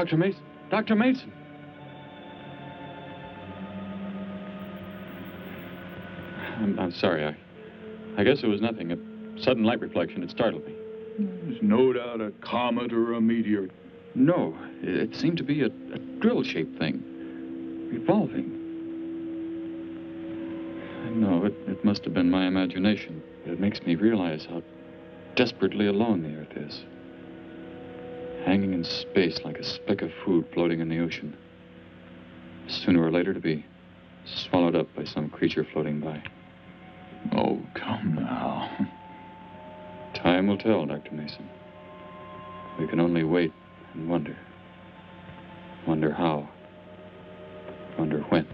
Dr. Mason! Dr. Mason! I'm sorry. I guess it was nothing. A sudden light reflection. It startled me. There's no doubt a comet or a meteor. No, it seemed to be a drill-shaped thing. Revolving. No, it must have been my imagination. But it makes me realize how desperately alone the Earth is. Hanging in space like a speck of food floating in the ocean. Sooner or later to be swallowed up by some creature floating by. Oh, come now. Time will tell, Dr. Mason. We can only wait and wonder. Wonder how. Wonder when.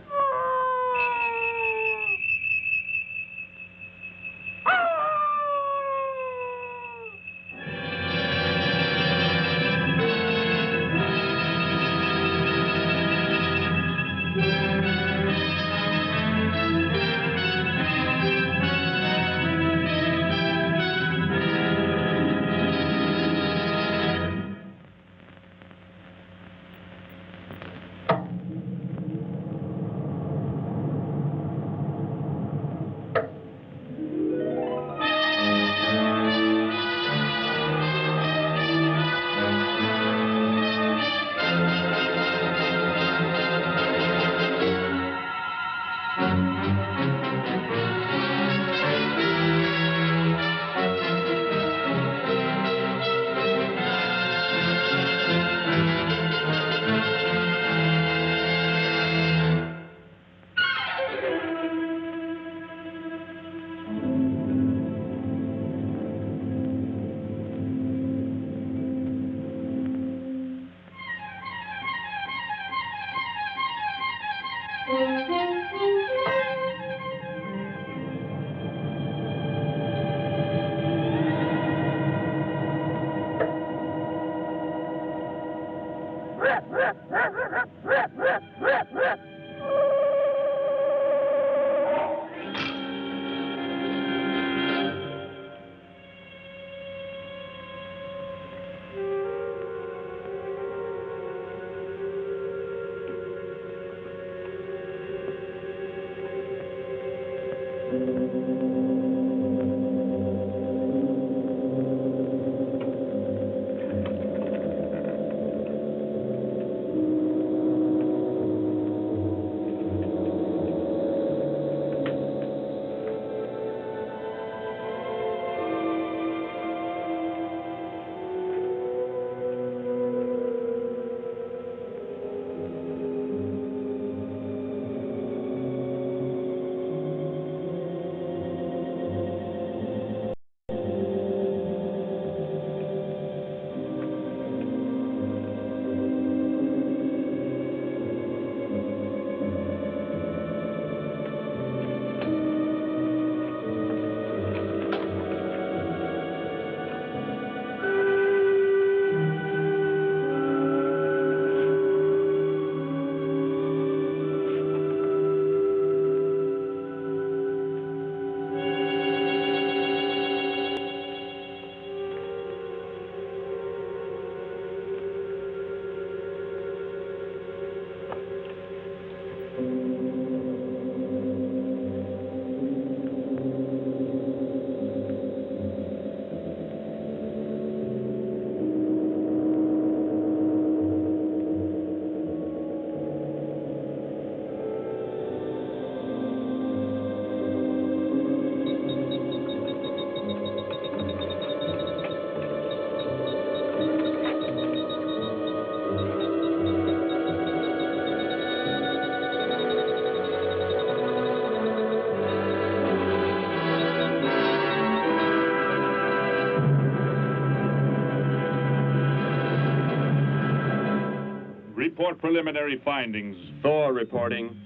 Report preliminary findings. Thor reporting.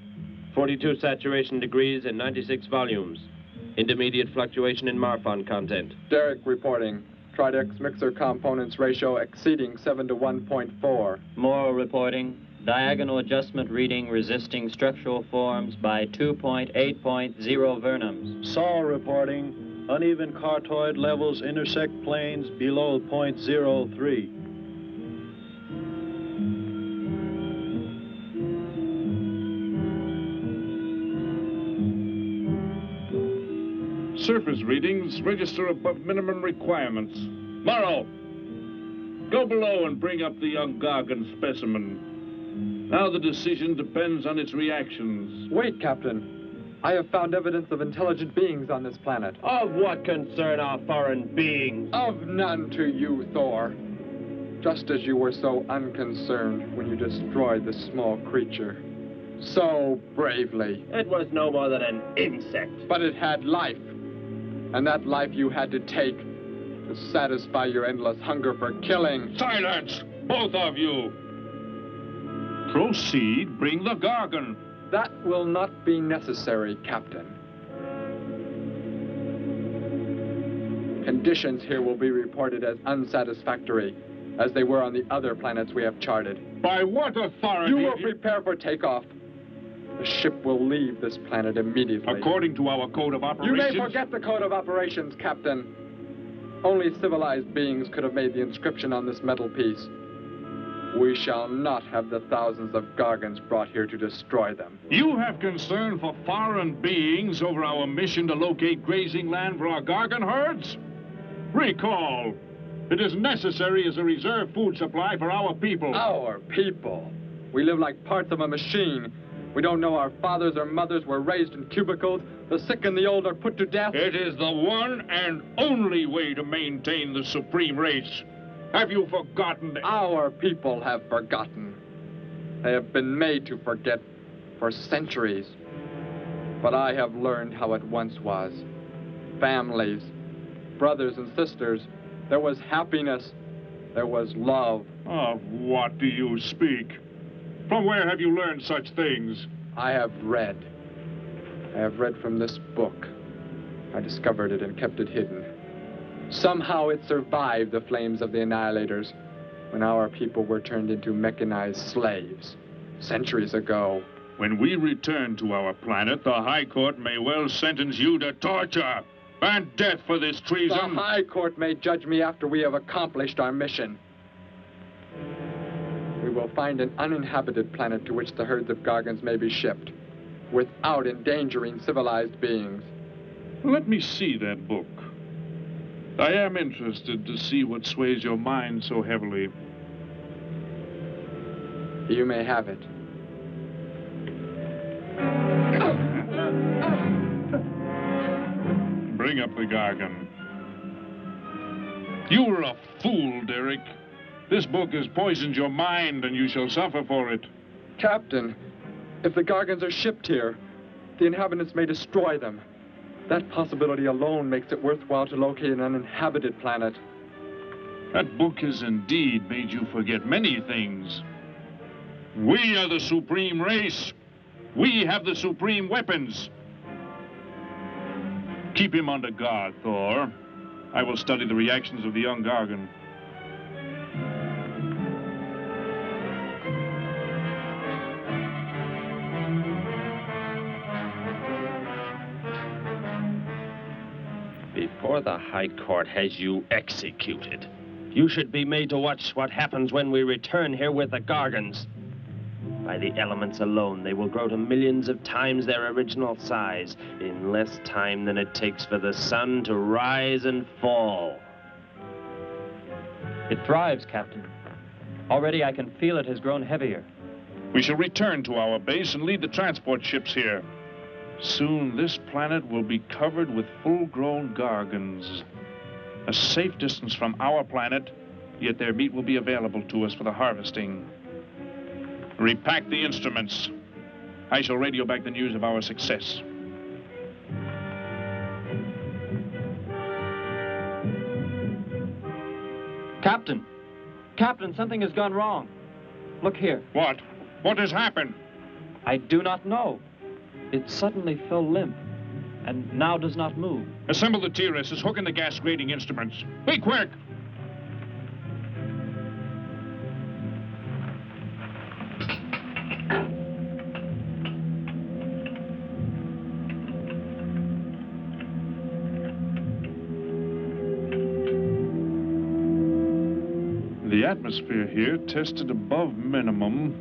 42 saturation degrees in 96 volumes. Intermediate fluctuation in Marfan content. Derek reporting. Tridex mixer components ratio exceeding 7 to 1.4. Morrow reporting. Diagonal adjustment reading resisting structural forms by 2.8.0 vernums. Saul reporting. Uneven cartoid levels intersect planes below .03. Surface readings register above minimum requirements. Morrow, go below and bring up the young Gargan specimen. Now the decision depends on its reactions. Wait, Captain. I have found evidence of intelligent beings on this planet. Of what concern are foreign beings? Of none to you, Thor. Just as you were so unconcerned when you destroyed the small creature. So bravely. It was no more than an insect. But it had life. And that life you had to take to satisfy your endless hunger for killing. Silence, both of you! Proceed, bring the Gargan. That will not be necessary, Captain. Conditions here will be reported as unsatisfactory, as they were on the other planets we have charted. By what authority? You will prepare for takeoff. The ship will leave this planet immediately. According to our code of operations... You may forget the code of operations, Captain. Only civilized beings could have made the inscription on this metal piece. We shall not have the thousands of Gargans brought here to destroy them. You have concern for foreign beings over our mission to locate grazing land for our Gargan herds? Recall, it is necessary as a reserve food supply for our people. Our people? We live like parts of a machine. We don't know our fathers or mothers were raised in cubicles. The sick and the old are put to death. It is the one and only way to maintain the supreme race. Have you forgotten? Our people have forgotten. They have been made to forget for centuries. But I have learned how it once was. Families, brothers and sisters. There was happiness. There was love. Of what do you speak? From where have you learned such things? I have read. I have read from this book. I discovered it and kept it hidden. Somehow it survived the flames of the Annihilators when our people were turned into mechanized slaves centuries ago. When we return to our planet, the High Court may well sentence you to torture and death for this treason. The High Court may judge me after we have accomplished our mission. We will find an uninhabited planet to which the herds of Gargans may be shipped, without endangering civilized beings. Let me see that book. I am interested to see what sways your mind so heavily. You may have it. Bring up the Gargan. You were a fool, Derek. This book has poisoned your mind, and you shall suffer for it. Captain, if the Gargans are shipped here, the inhabitants may destroy them. That possibility alone makes it worthwhile to locate an uninhabited planet. That book has indeed made you forget many things. We are the supreme race. We have the supreme weapons. Keep him under guard, Thor. I will study the reactions of the young Gargan. Before the High Court has you executed, you should be made to watch what happens when we return here with the Gargans. By the elements alone, they will grow to millions of times their original size in less time than it takes for the sun to rise and fall. It thrives, Captain. Already I can feel it has grown heavier. We shall return to our base and lead the transport ships here. Soon this planet will be covered with full-grown Gargans. A safe distance from our planet, yet their meat will be available to us for the harvesting. Repack the instruments. I shall radio back the news of our success. Captain! Captain, something has gone wrong. Look here. What? What has happened? I do not know. It suddenly fell limp, and now does not move. Assemble the TRSs, hook in the gas grading instruments. Be quick! The atmosphere here tested above minimum,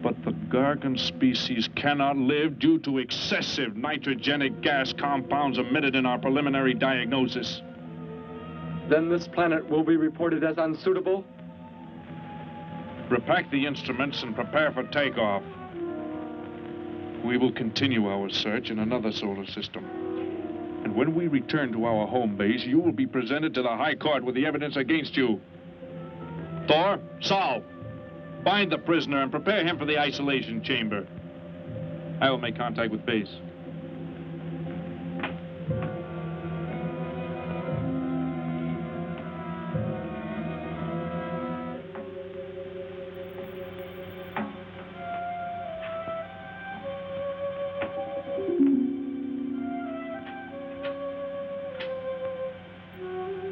but The Gargan species cannot live due to excessive nitrogenic gas compounds emitted in our preliminary diagnosis. Then this planet will be reported as unsuitable? Repack the instruments and prepare for takeoff. We will continue our search in another solar system. And when we return to our home base, you will be presented to the High Court with the evidence against you. Thor, Saul, bind the prisoner and prepare him for the isolation chamber. I will make contact with base.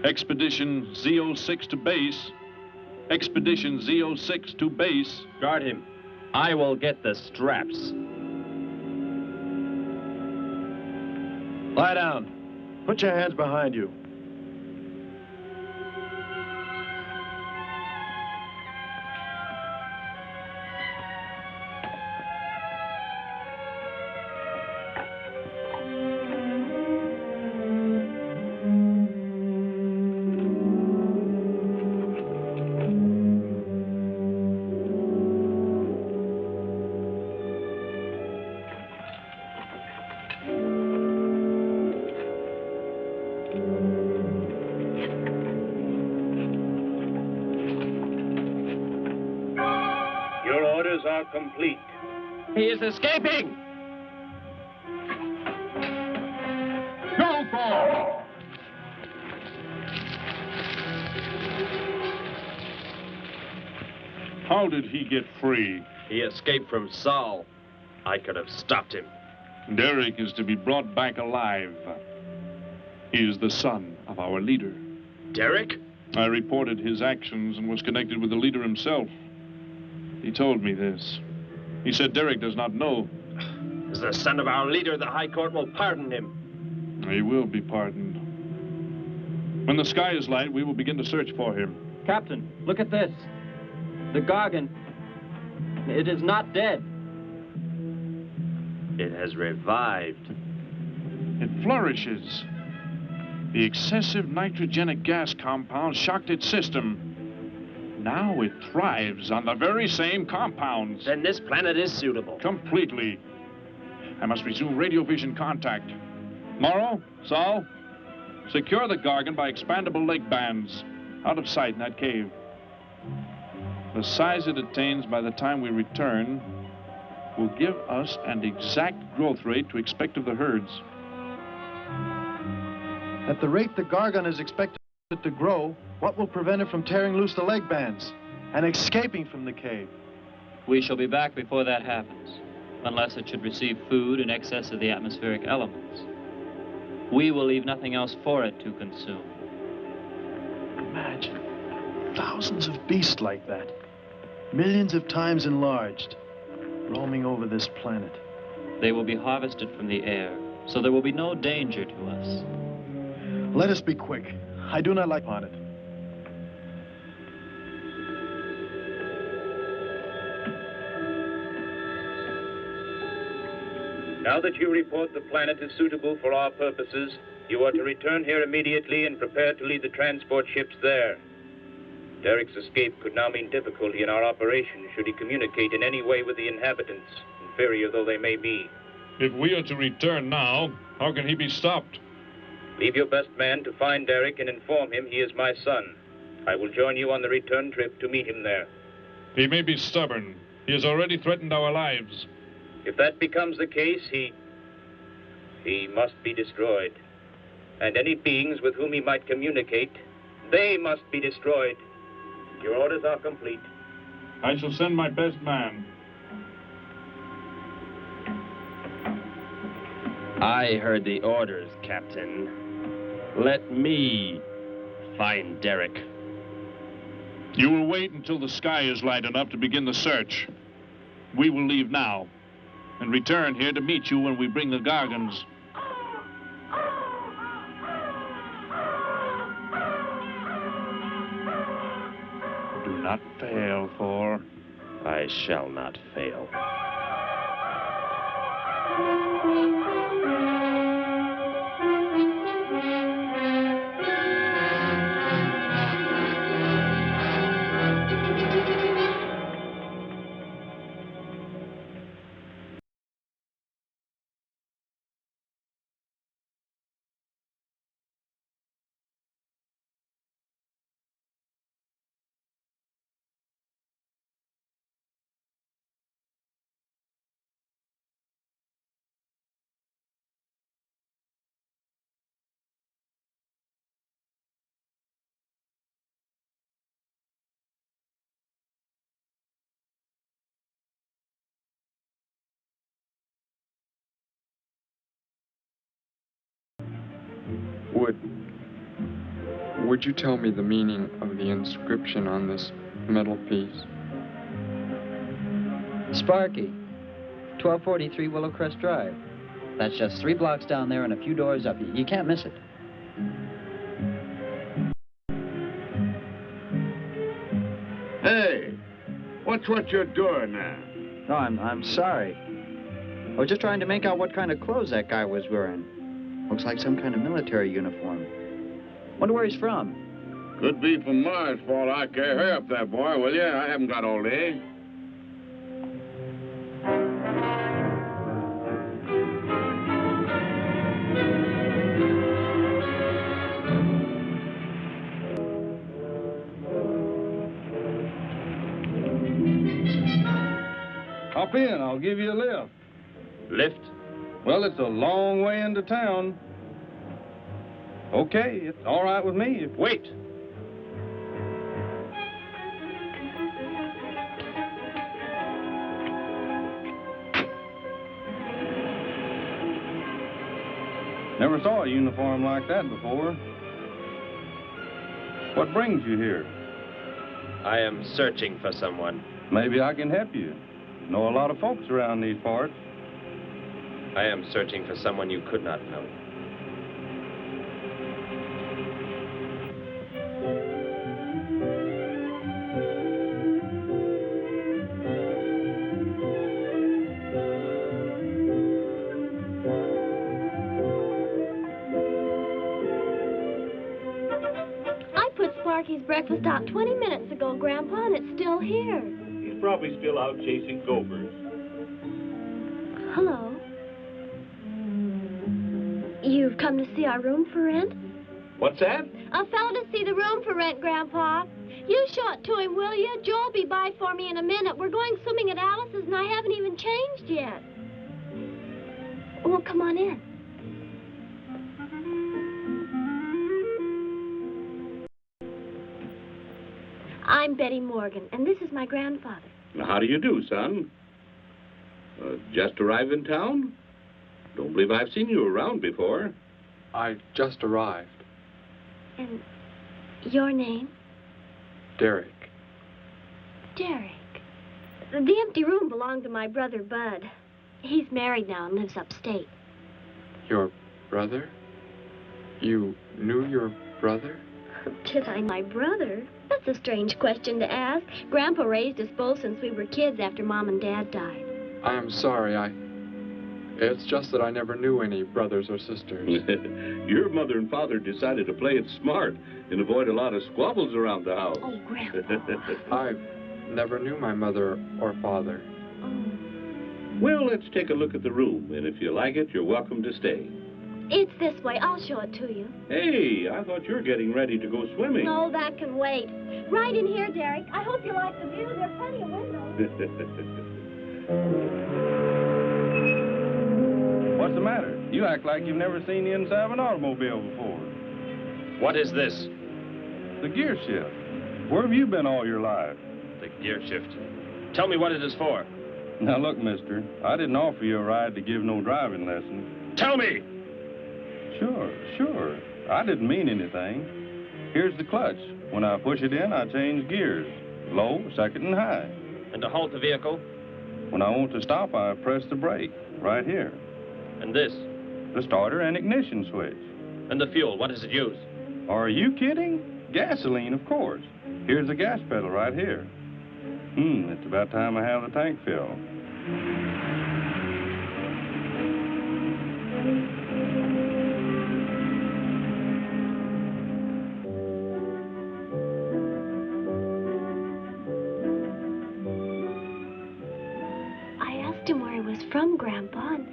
Expedition Z06 to base. Expedition Z06 to base. Guard him. I will get the straps. Lie down. Put your hands behind you. Are complete. He is escaping! Go, Thor! How did he get free? He escaped from Saul. I could have stopped him. Derek is to be brought back alive. He is the son of our leader. Derek? I reported his actions and was connected with the leader himself. He told me this. He said Derek does not know. As the son of our leader, the High Court will pardon him. He will be pardoned. When the sky is light, we will begin to search for him. Captain, look at this. The Gargan. It is not dead. It has revived. It flourishes. The excessive nitrogenic gas compound shocked its system. Now it thrives on the very same compounds. Then this planet is suitable. Completely. I must resume radio vision contact. Morrow, Saul, secure the Gargan by expandable leg bands. Out of sight in that cave. The size it attains by the time we return will give us an exact growth rate to expect of the herds. At the rate the Gargan is expected to grow, what will prevent it from tearing loose the leg bands and escaping from the cave? We shall be back before that happens, unless it should receive food in excess of the atmospheric elements. We will leave nothing else for it to consume. Imagine thousands of beasts like that, millions of times enlarged, roaming over this planet. They will be harvested from the air, so there will be no danger to us. Let us be quick. I do not like on it. Now that you report the planet is suitable for our purposes, you are to return here immediately and prepare to lead the transport ships there. Derek's escape could now mean difficulty in our operation should he communicate in any way with the inhabitants, inferior though they may be. If we are to return now, how can he be stopped? Leave your best man to find Derek and inform him he is my son. I will join you on the return trip to meet him there. He may be stubborn. He has already threatened our lives. If that becomes the case, he must be destroyed. And any beings with whom he might communicate, they must be destroyed. Your orders are complete. I shall send my best man. I heard the orders, Captain. Let me find Derek. You will wait until the sky is light enough to begin the search. We will leave now and return here to meet you when we bring the Gargans. Do not fail, Thor. I shall not fail. Would you tell me the meaning of the inscription on this metal piece? Sparky, 1243 Willowcrest Drive. That's just 3 blocks down there and a few doors up. You can't miss it. Hey, what's what you're doing now? No, I'm sorry. I was just trying to make out what kind of clothes that guy was wearing. Looks like some kind of military uniform. Wonder where he's from. Could be from Mars, for all I care. Hurry up there, boy, will you? I haven't got all day. Hop in, I'll give you a lift. Lift? Well, it's a long way into town. Okay, it's all right with me. Wait! Never saw a uniform like that before. What brings you here? I am searching for someone. Maybe I can help you. Know a lot of folks around these parts. I am searching for someone you could not know. Sparky's breakfast out 20 minutes ago, Grandpa, and it's still here. He's probably still out chasing gophers. Hello. You've come to see our room for rent? What's that? A fellow to see the room for rent, Grandpa. You show it to him, will you? Joe'll be by for me in a minute. We're going swimming at Alice's, and I haven't even changed yet. Well, come on in. I'm Betty Morgan, and this is my grandfather. How do you do, son? Just arrived in town? Don't believe I've seen you around before. I just arrived. And your name? Derek. Derek. The empty room belonged to my brother, Bud. He's married now and lives upstate. Your brother? You knew your brother? Did I? My brother? That's a strange question to ask. Grandpa raised us both since we were kids after Mom and Dad died. I'm sorry, It's just that I never knew any brothers or sisters. Your mother and father decided to play it smart and avoid a lot of squabbles around the house. Oh, Grandpa. I never knew my mother or father. Oh. Well, let's take a look at the room, and if you like it, you're welcome to stay. It's this way. I'll show it to you. Hey, I thought you were getting ready to go swimming. No, that can wait. Right in here, Derek. I hope you like the view. There are plenty of windows. What's the matter? You act like you've never seen the inside of an automobile before. What is this? The gear shift. Where have you been all your life? The gear shift. Tell me what it is for. Now, look, mister, I didn't offer you a ride to give no driving lesson. Tell me! Sure. I didn't mean anything. Here's the clutch. When I push it in, I change gears. Low, second, and high. And to halt the vehicle? When I want to stop, I press the brake, right here. And this? The starter and ignition switch. And the fuel, what does it use? Are you kidding? Gasoline, of course. Here's the gas pedal right here. It's about time I have the tank filled. I asked him where he was from, Grandpa, and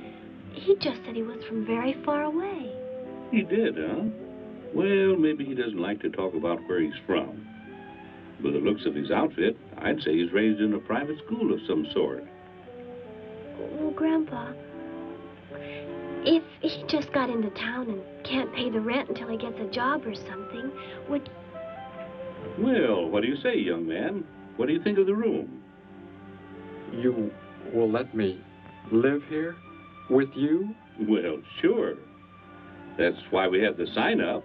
he just said he was from very far away. He did, huh? Well, maybe he doesn't like to talk about where he's from. By the looks of his outfit, I'd say he's raised in a private school of some sort. Well, Grandpa, if he just got into town and can't pay the rent until he gets a job or something, would... Well, what do you say, young man? What do you think of the room? You will let me live here with you? Well, sure. That's why we had the sign up.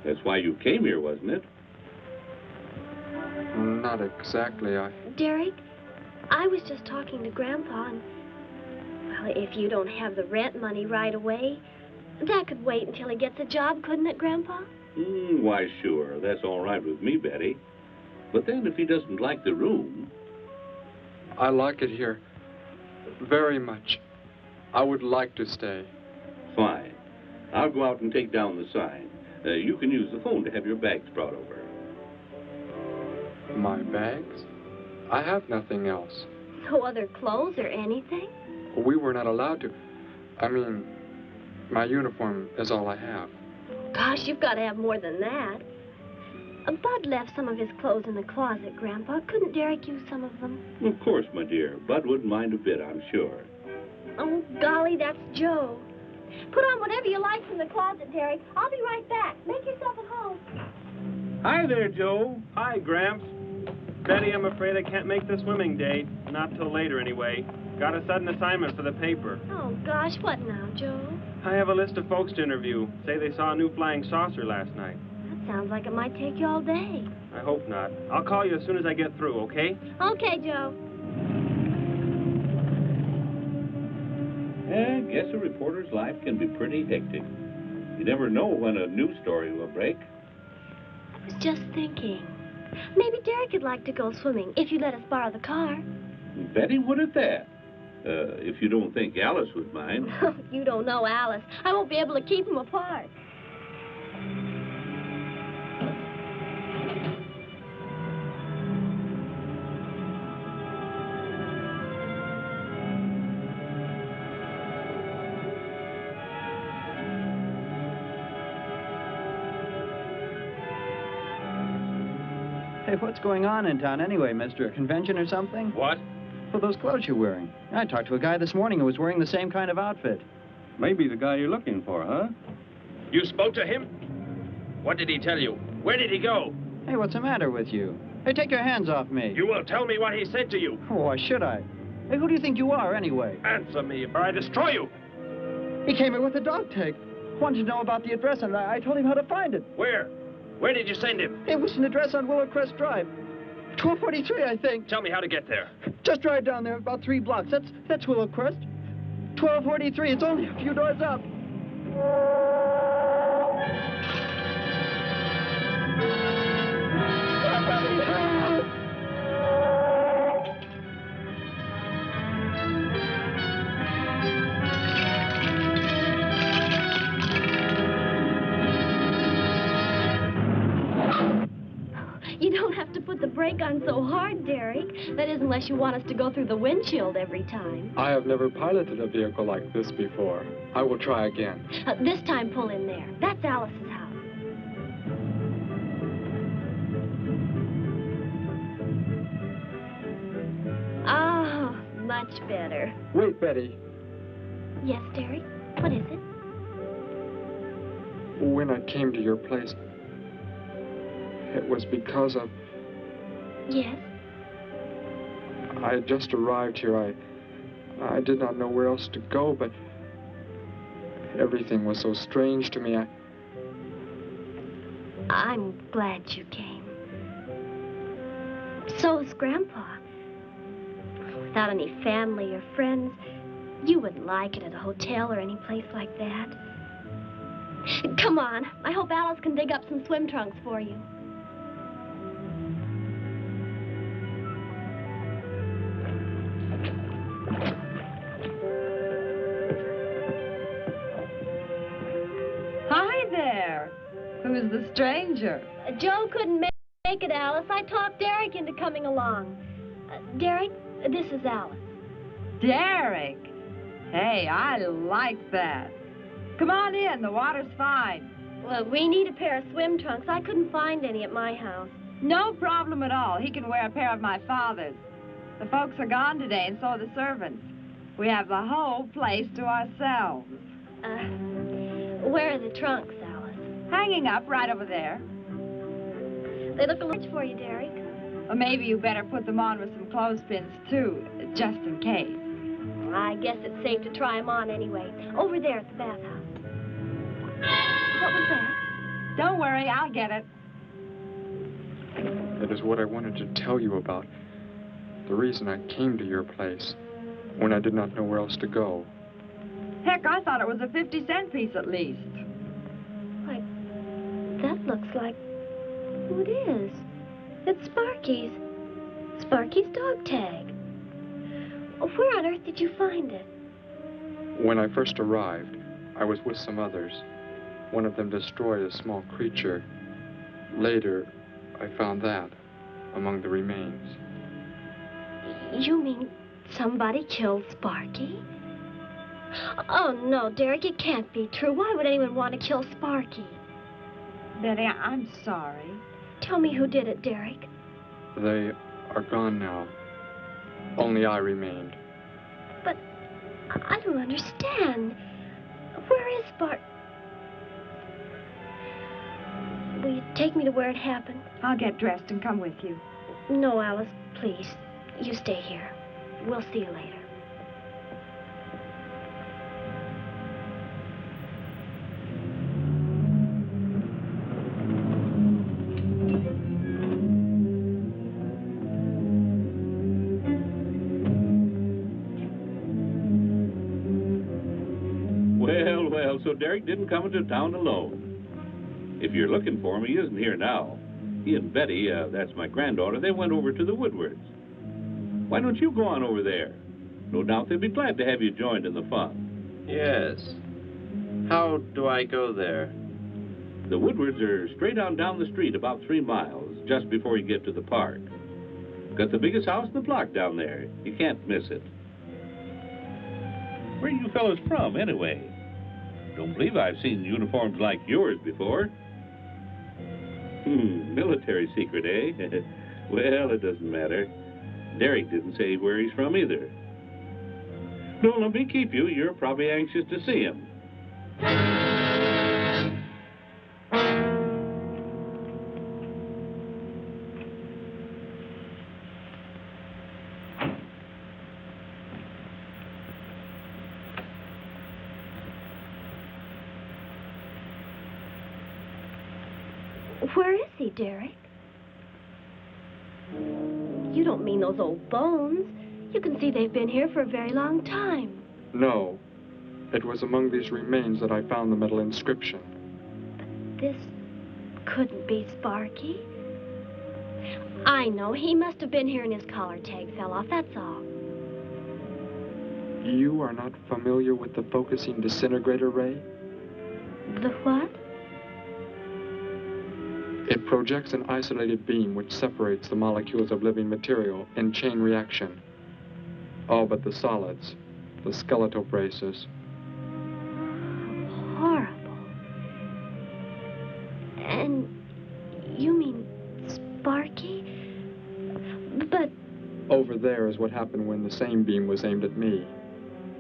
That's why you came here, wasn't it? Not exactly. Derek, I was just talking to Grandpa, and... Well, if you don't have the rent money right away, that could wait until he gets a job, couldn't it, Grandpa? Why, sure. That's all right with me, Betty. But then if he doesn't like the room... I like it here very much. I would like to stay. Fine. I'll go out and take down the sign. You can use the phone to have your bags brought over. My bags? I have nothing else. No other clothes or anything? We were not allowed to. I mean, my uniform is all I have. Gosh, you've got to have more than that. Bud left some of his clothes in the closet, Grandpa. Couldn't Derek use some of them? Of course, my dear. Bud wouldn't mind a bit, I'm sure. Oh, golly, that's Joe. Put on whatever you like from the closet, Derek. I'll be right back. Make yourself at home. Hi there, Joe. Hi, Gramps. Betty, I'm afraid I can't make the swimming date. Not till later, anyway. Got a sudden assignment for the paper. Oh, gosh, what now, Joe? I have a list of folks to interview. Say they saw a new flying saucer last night. That sounds like it might take you all day. I hope not. I'll call you as soon as I get through, okay? Okay, Joe. I guess a reporter's life can be pretty hectic. You never know when a news story will break. I was just thinking. Maybe Derek would like to go swimming if you let us borrow the car. Betty would at that. If you don't think Alice would mind. You don't know Alice. I won't be able to keep them apart. Hey, what's going on in town anyway, mister? A convention or something? What? For those clothes you're wearing. I talked to a guy this morning who was wearing the same kind of outfit. Maybe the guy you're looking for, huh? You spoke to him? What did he tell you? Where did he go? Hey, what's the matter with you? Hey, take your hands off me. You will tell me what he said to you. Oh, why should I? Hey, who do you think you are, anyway? Answer me, or I destroy you. He came here with a dog tag. Wanted to know about the address, and I told him how to find it. Where? Where did you send him? It was an address on Willow Crest Drive. 1243, I think. Tell me how to get there. Just drive down there about 3 blocks. That's Willow Crest. 1243. It's only a few doors up. You don't have to put the brake on so hard, Derek. That is, unless you want us to go through the windshield every time. I have never piloted a vehicle like this before. I will try again. This time, pull in there. That's Alice's house. Oh, much better. Wait, Betty. Yes, Derek? What is it? When I came to your place, it was because of... Yes? I had just arrived here. I did not know where else to go, but everything was so strange to me. I'm glad you came. So is Grandpa. Without any family or friends, you wouldn't like it at a hotel or any place like that. Come on. I hope Alice can dig up some swim trunks for you. who's the stranger? Joe couldn't make it, Alice. I talked Derek into coming along. Derek, this is Alice. Derek? Hey, I like that. Come on in, the water's fine. Well, we need a pair of swim trunks. I couldn't find any at my house. No problem at all. He can wear a pair of my father's. The folks are gone today, and so are the servants. We have the whole place to ourselves. Where are the trunks, Alice? Hanging up right over there. They look a large for you, Derek. Well, maybe you better put them on with some clothespins, too, just in case. I guess it's safe to try them on anyway. Over there at the bathhouse. What was that? Don't worry, I'll get it. It is what I wanted to tell you about. The reason I came to your place when I did not know where else to go. Heck, I thought it was a 50-cent piece at least. Why, that looks like... who it is. It's Sparky's. Sparky's dog tag. Where on earth did you find it? When I first arrived, I was with some others. One of them destroyed a small creature. Later, I found that among the remains. You mean somebody killed Sparky? Oh, no, Derek, it can't be true. Why would anyone want to kill Sparky? Betty, I'm sorry. Tell me who did it, Derek. They are gone now. Only I remained. But I don't understand. Where is Sparky? Will you take me to where it happened? I'll get dressed and come with you. No, Alice, please. You stay here. We'll see you later. Well, so Derek didn't come into town alone. If you're looking for him, he isn't here now. He and Betty, that's my granddaughter, they went over to the Woodwards. Why don't you go on over there? No doubt they'd be glad to have you joined in the fun. Yes. How do I go there? The Woodwards are straight on down the street about 3 miles, just before you get to the park. Got the biggest house in the block down there. You can't miss it. Where are you fellas from, anyway? Don't believe I've seen uniforms like yours before. Military secret, eh? Well, it doesn't matter. Derek didn't say where he's from either. Don't let me keep you. You're probably anxious to see him. Where is he, Derek? You don't mean those old bones. You can see they've been here for a very long time. No. It was among these remains that I found the metal inscription. But this couldn't be Sparky. I know. He must have been here and his collar tag fell off, that's all. You are not familiar with the focusing disintegrator ray? The what? It projects an isolated beam which separates the molecules of living material in chain reaction. All but the solids, the skeletal braces. Horrible. And you mean Sparky? But... Over there is what happened when the same beam was aimed at me.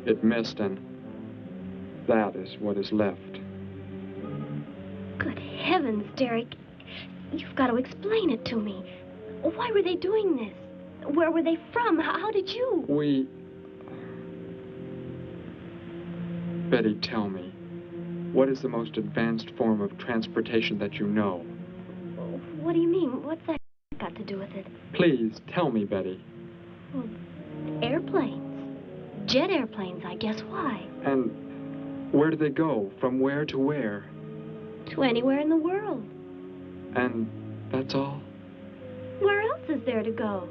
It missed, and that is what is left. Good heavens, Derek. You've got to explain it to me. Why were they doing this? Where were they from? How did you? Betty, tell me, what is the most advanced form of transportation that you know? What do you mean? What's that got to do with it? Please, tell me, Betty. Well, airplanes. Jet airplanes, I guess. Why? And where do they go? From where to where? To anywhere in the world. And that's all? Where else is there to go?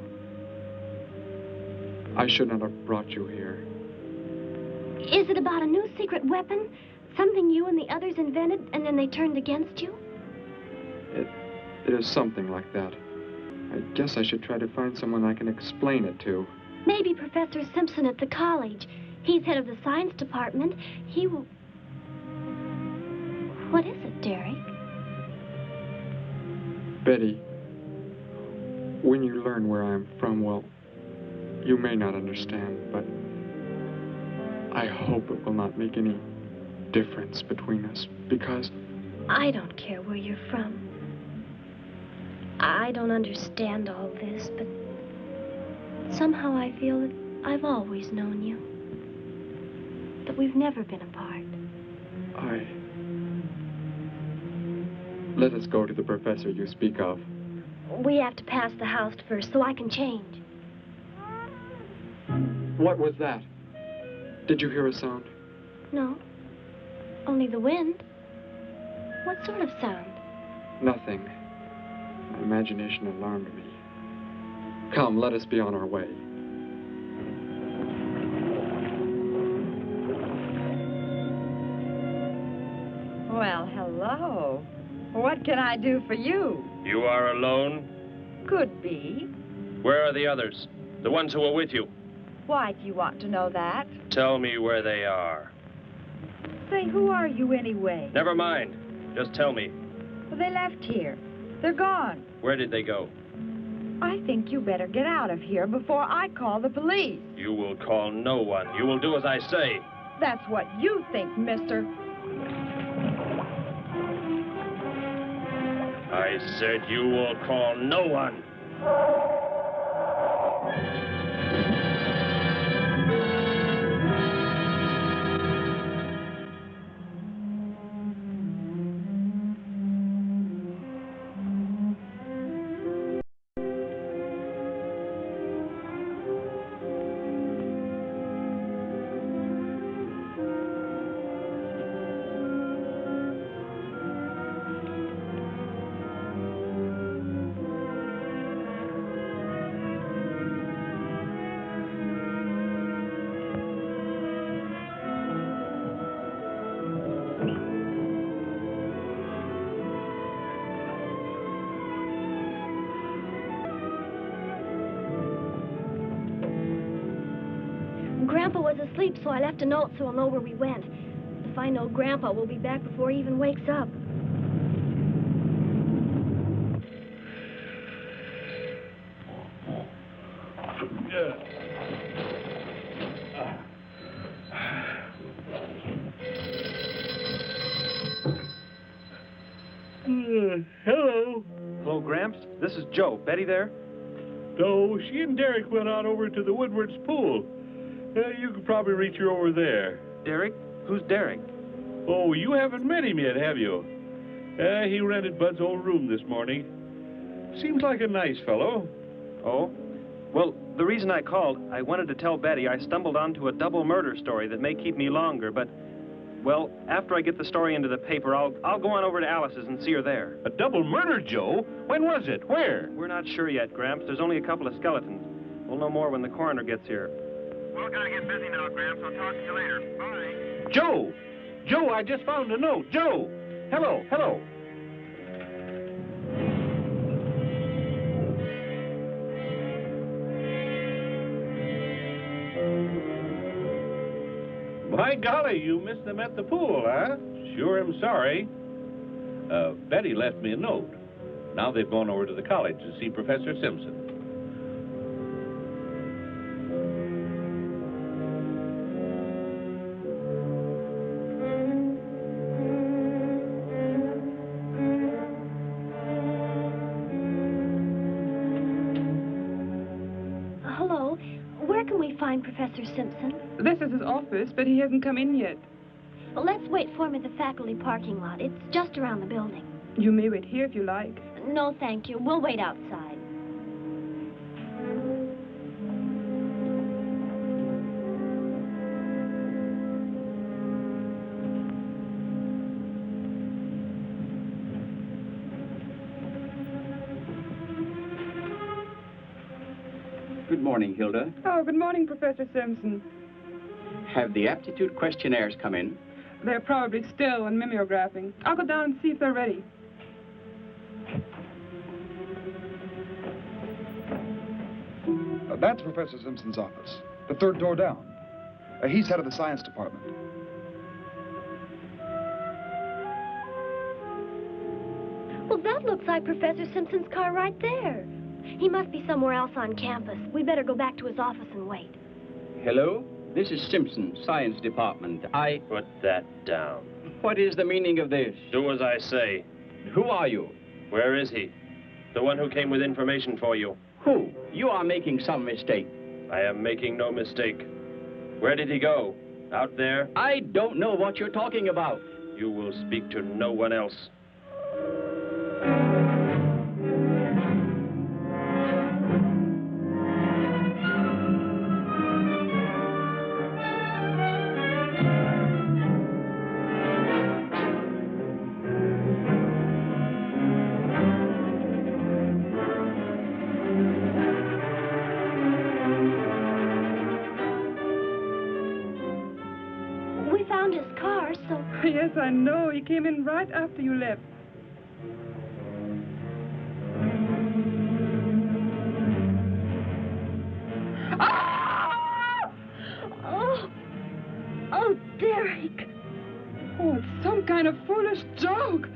I should not have brought you here. Is it about a new secret weapon? Something you and the others invented and then they turned against you? It is something like that. I guess I should try to find someone I can explain it to. Maybe Professor Simpson at the college. He's head of the science department. He will... What is it, Derek? Betty, when you learn where I'm from, well, you may not understand, but I hope it will not make any difference between us, because... I don't care where you're from. I don't understand all this, but somehow I feel that I've always known you. That we've never been apart. Let us go to the professor you speak of. We have to pass the house first so I can change. What was that? Did you hear a sound? No. Only the wind. What sort of sound? Nothing. My imagination alarmed me. Come, let us be on our way. Well, hello. What can I do for you? You are alone? Could be. Where are the others? The ones who were with you? Why do you want to know that? Tell me where they are. Say, who are you anyway? Never mind. Just tell me. Well, they left here. They're gone. Where did they go? I think you better get out of here before I call the police. You will call no one. You will do as I say. That's what you think, mister. I said you will call no one. Grandpa was asleep, so I left a note so he'll know where we went. If I know Grandpa, we'll be back before he even wakes up. Hello. Hello, Gramps. This is Joe. Betty there? No, she and Derek went out over to the Woodward's pool. You could probably reach her over there. Derek? Who's Derek? Oh, you haven't met him yet, have you? He rented Bud's old room this morning. Seems like a nice fellow. Oh? Well, the reason I called, I wanted to tell Betty I stumbled onto a double murder story that may keep me longer, but, well, after I get the story into the paper, I'll go on over to Alice's and see her there. A double murder, Joe? When was it? Where? We're not sure yet, Gramps. There's only a couple of skeletons. We'll know more when the coroner gets here. Well, gotta get busy now, Gramps. I'll talk to you later. Bye. Joe! Joe, I just found a note. Joe! Hello, hello. My golly, you missed them at the pool, huh? Sure am sorry. Betty left me a note. Now they've gone over to the college to see Professor Simpson. Hello. Where can we find Professor Simpson? This is his office, but he hasn't come in yet. Well, let's wait for him at the faculty parking lot. It's just around the building. You may wait here if you like. No, thank you. We'll wait outside. Good morning, Hilda. Oh, good morning, Professor Simpson. Have the aptitude questionnaires come in? They're probably still in mimeographing. I'll go down and see if they're ready. That's Professor Simpson's office, the third door down. He's head of the science department. Well, that looks like Professor Simpson's car right there. He must be somewhere else on campus. We better go back to his office and wait. Hello? This is Simpson, science department. Put that down. What is the meaning of this? Do as I say. Who are you? Where is he? The one who came with information for you. Who? You are making some mistake. I am making no mistake. Where did he go? Out there? I don't know what you're talking about. You will speak to no one else. Yes, I know. He came in right after you left. Ah! Oh, Derek. Oh, it's some kind of foolish joke.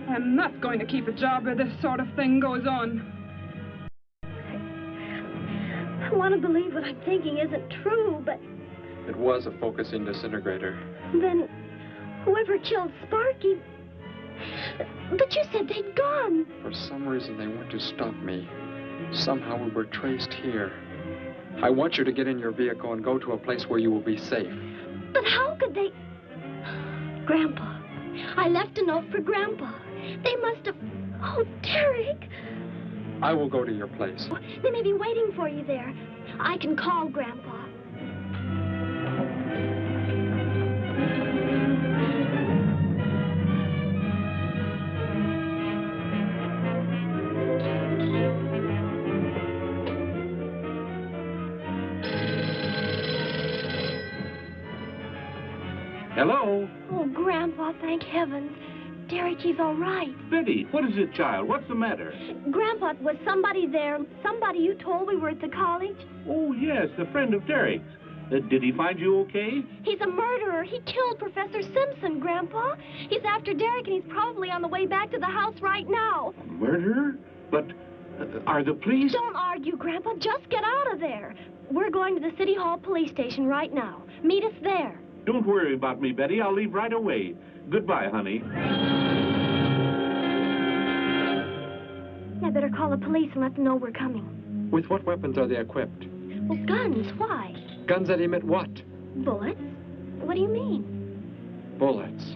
I'm not going to keep a job where this sort of thing goes on. I want to believe what I'm thinking isn't true, but... It was a focusing disintegrator. Then... whoever killed Sparky... But you said they'd gone. For some reason, they went to stop me. Somehow we were traced here. I want you to get in your vehicle and go to a place where you will be safe. But how could they... Grandpa. I left a note for Grandpa. They must have... Oh, Derek. I will go to your place. They may be waiting for you there. I can call Grandpa. Hello? Oh, Grandpa, thank heavens. Derek, he's all right. Betty, what is it, child? What's the matter? Grandpa, was somebody there? Somebody you told we were at the college? Oh, yes, a friend of Derek's. Did he find you okay? He's a murderer. He killed Professor Simpson, Grandpa. He's after Derek, and he's probably on the way back to the house right now. A murderer? But are the police... Don't argue, Grandpa. Just get out of there. We're going to the City Hall police station right now. Meet us there. Don't worry about me, Betty. I'll leave right away. Goodbye, honey. I better call the police and let them know we're coming. With what weapons are they equipped? Well, guns. Why? Guns that emit what? Bullets. What do you mean? Bullets.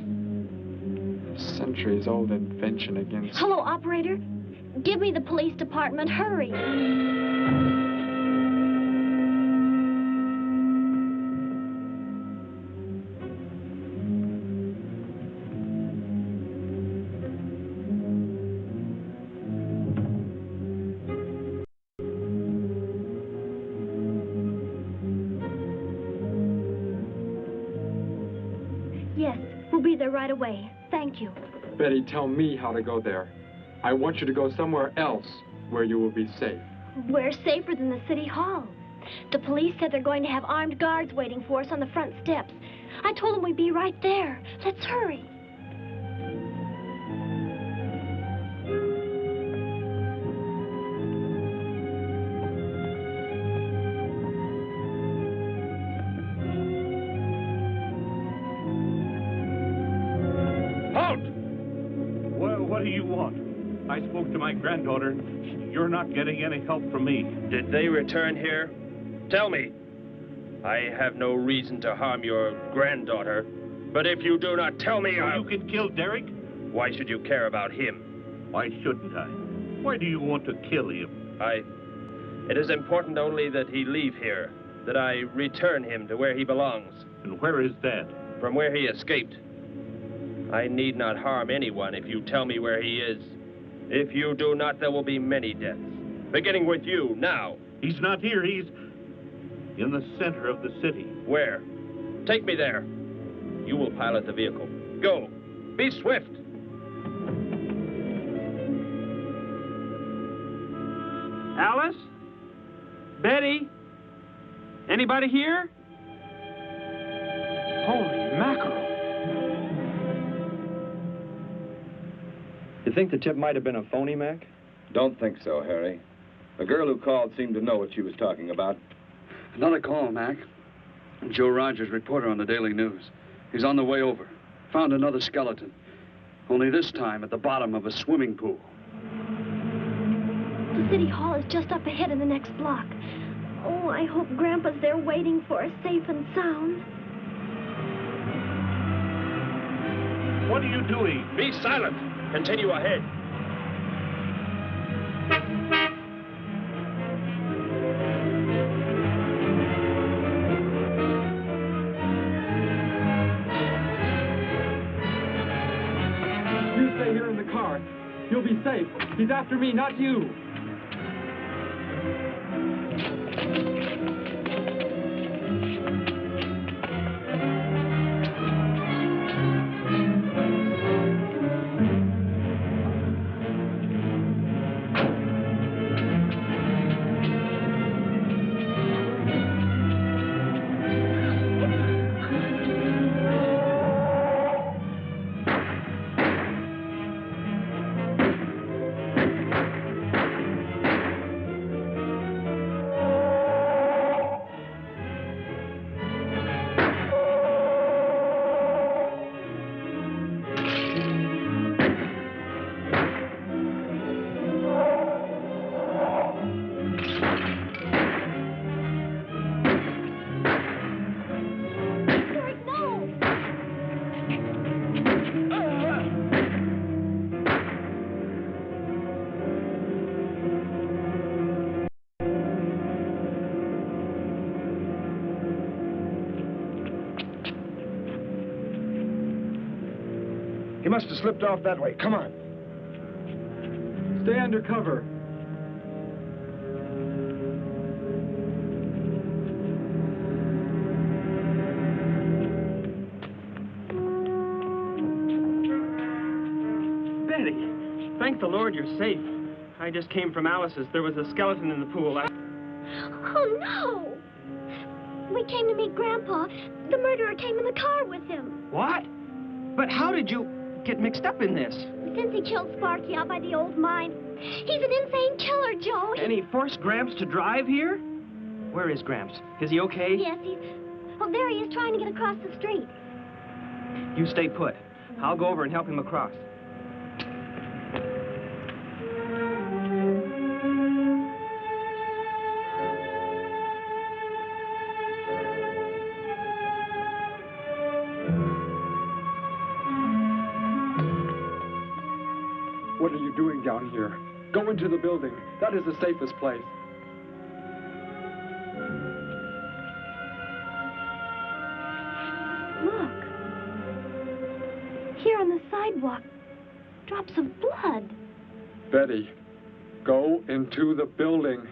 A centuries-old invention against... Hello, operator. Give me the police department. Hurry. Yes, we'll be there right away. Thank you. Betty, tell me how to go there. I want you to go somewhere else where you will be safe. We're safer than the City Hall. The police said they're going to have armed guards waiting for us on the front steps. I told them we'd be right there. Let's hurry. What do you want? I spoke to my granddaughter. You're not getting any help from me. Did they return here? Tell me. I have no reason to harm your granddaughter, but if you do not tell me, You can kill Derek? Why should you care about him? Why shouldn't I? Why do you want to kill him? It is important only that he leave here, that I return him to where he belongs. And where is that? From where he escaped. I need not harm anyone if you tell me where he is. If you do not, there will be many deaths. Beginning with you, now. He's not here. He's in the center of the city. Where? Take me there. You will pilot the vehicle. Go. Be swift. Alice? Betty? Anybody here? Holy mackerel. You think the tip might have been a phony, Mac? Don't think so, Harry. The girl who called seemed to know what she was talking about. Another call, Mac. Joe Rogers, reporter on the Daily News. He's on the way over. Found another skeleton. Only this time at the bottom of a swimming pool. The city hall is just up ahead in the next block. Oh, I hope Grandpa's there waiting for us safe and sound. What are you doing? Be silent. Continue ahead. You stay here in the car. You'll be safe. He's after me, not you. He must have slipped off that way. Come on. Stay under cover. Betty, thank the Lord you're safe. I just came from Alice's. There was a skeleton in the pool. Oh, no! We came to meet Grandpa. The murderer came in the car with him. What? But how did you get mixed up in this? Since he killed Sparky out by the old mine. He's an insane killer, Joe. And he forced Gramps to drive here? Where is Gramps? Is he okay? Yes, he's... Oh, there he is, trying to get across the street. You stay put. I'll go over and help him across. What are you doing down here? Go into the building. That is the safest place. Look. Here on the sidewalk. Drops of blood. Betty, go into the building.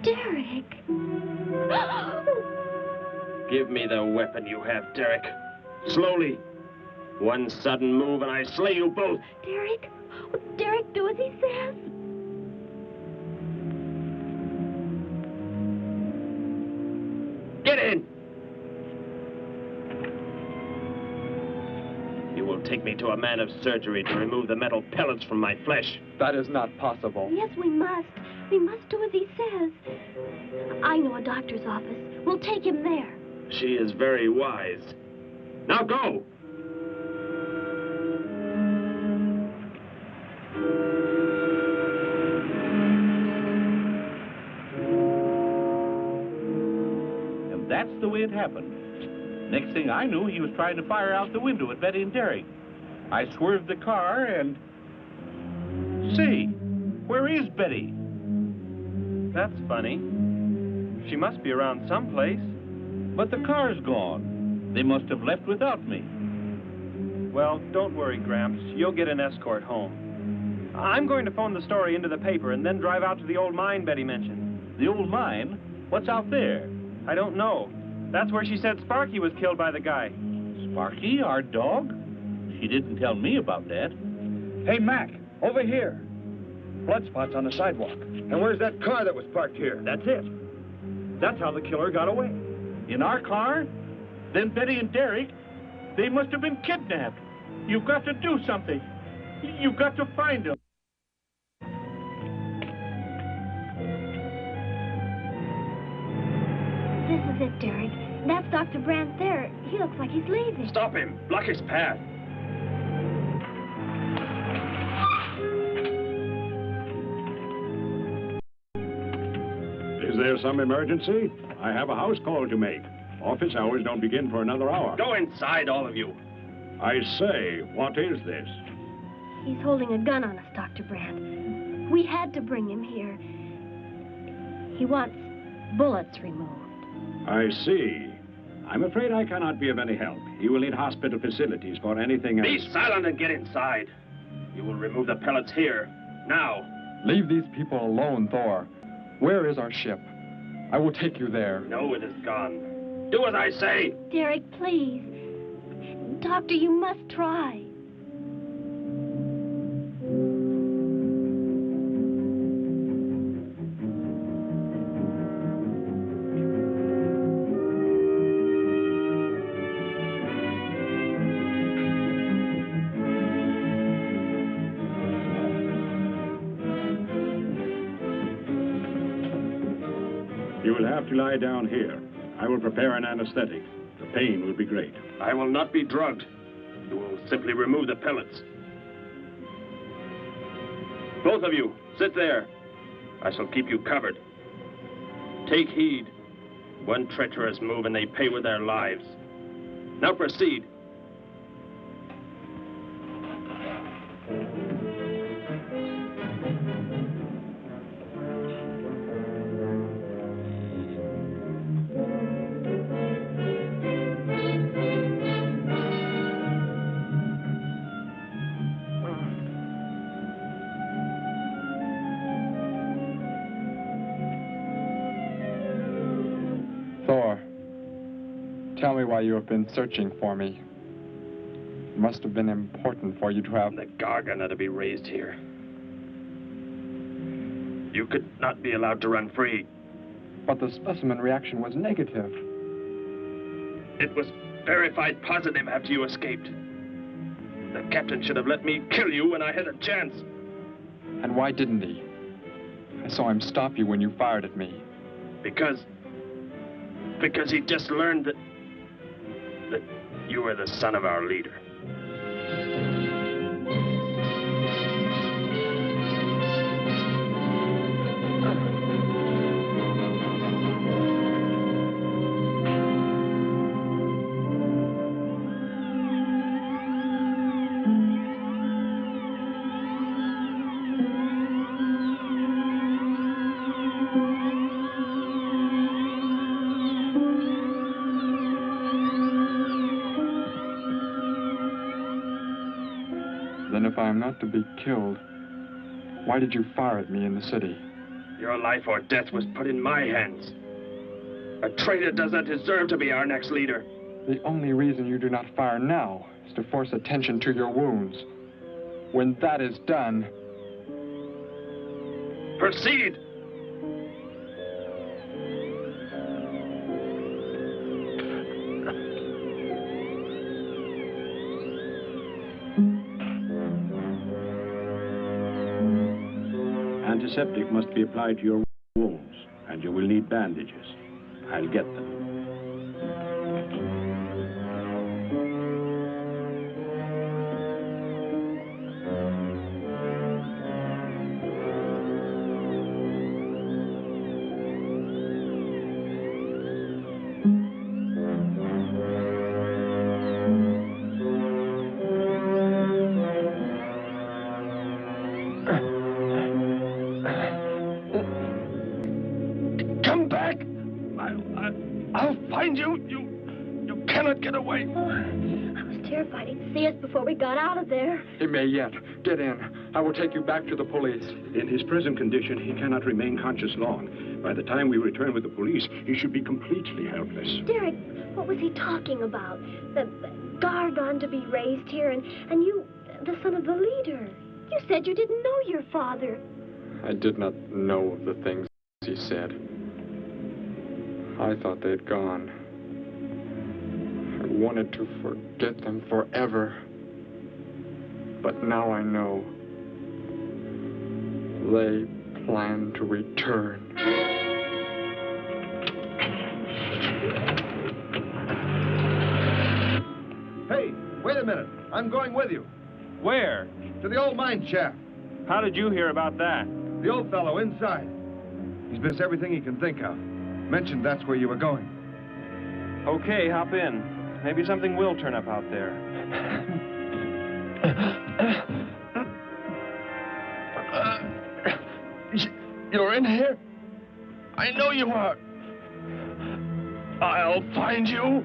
Derek. Give me the weapon you have, Derek. Slowly. One sudden move and I slay you both. Derek? Will Derek do as he says? Get in! You will take me to a man of surgery to remove the metal pellets from my flesh. That is not possible. Yes, we must. We must do as he says. I know a doctor's office. We'll take him there. She is very wise. Now go! That's the way it happened. Next thing I knew, he was trying to fire out the window at Betty and Derek. I swerved the car and... Say, where is Betty? That's funny. She must be around someplace. But the car's gone. They must have left without me. Well, don't worry, Gramps. You'll get an escort home. I'm going to phone the story into the paper and then drive out to the old mine Betty mentioned. The old mine? What's out there? I don't know. That's where she said Sparky was killed by the guy. Sparky, our dog? She didn't tell me about that. Hey, Mac, over here. Blood spots on the sidewalk. And where's that car that was parked here? That's it. That's how the killer got away. In our car? Then Betty and Derek, they must have been kidnapped. You've got to do something. You've got to find them. This is it, Derek. That's Dr. Brandt there. He looks like he's leaving. Stop him. Block his path. Is there some emergency? I have a house call to make. Office hours don't begin for another hour. Go inside, all of you. I say, what is this? He's holding a gun on us, Dr. Brandt. We had to bring him here. He wants bullets removed. I see. I'm afraid I cannot be of any help. You will need hospital facilities for anything else. Be silent and get inside. You will remove the pellets here, now. Leave these people alone, Thor. Where is our ship? I will take you there. No, it is gone. Do as I say. Derek, please. Doctor, you must try. You will have to lie down here. I will prepare an anesthetic. The pain will be great. I will not be drugged. You will simply remove the pellets. Both of you, sit there. I shall keep you covered. Take heed. One treacherous move and they pay with their lives. Now proceed. Thor, tell me why you have been searching for me. It must have been important for you to have... The Gargant are to be raised here. You could not be allowed to run free. But the specimen reaction was negative. It was verified positive after you escaped. The captain should have let me kill you when I had a chance. And why didn't he? I saw him stop you when you fired at me. Because he just learned that you were the son of our leader. Then if I am not to be killed, why did you fire at me in the city? Your life or death was put in my hands. A traitor does not deserve to be our next leader. The only reason you do not fire now is to force attention to your wounds. When that is done... Proceed! Antiseptic must be applied to your wounds, and you will need bandages. I'll get them. I'll find you. You cannot get away. Oh, I was terrified he'd see us before we got out of there. He may yet. Get in. I will take you back to the police. In his present condition, he cannot remain conscious long. By the time we return with the police, he should be completely helpless. Derek, what was he talking about? The Gargant to be raised here, and you, the son of the leader. You said you didn't know your father. I did not know the things he said. I thought they'd gone. I wanted to forget them forever. But now I know. They plan to return. Hey, wait a minute. I'm going with you. Where? To the old mine shaft. How did you hear about that? The old fellow inside. He's missed everything he can think of. Mentioned that's where you were going. Okay, hop in. Maybe something will turn up out there. You're in here? I know you are. I'll find you.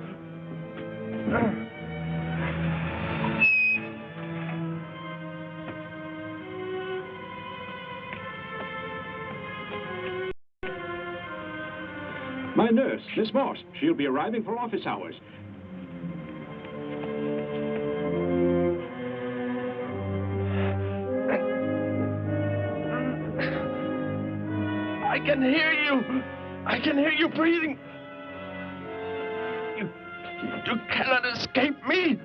My nurse, Miss Moss. She'll be arriving for office hours. I can hear you. I can hear you breathing. You cannot escape me.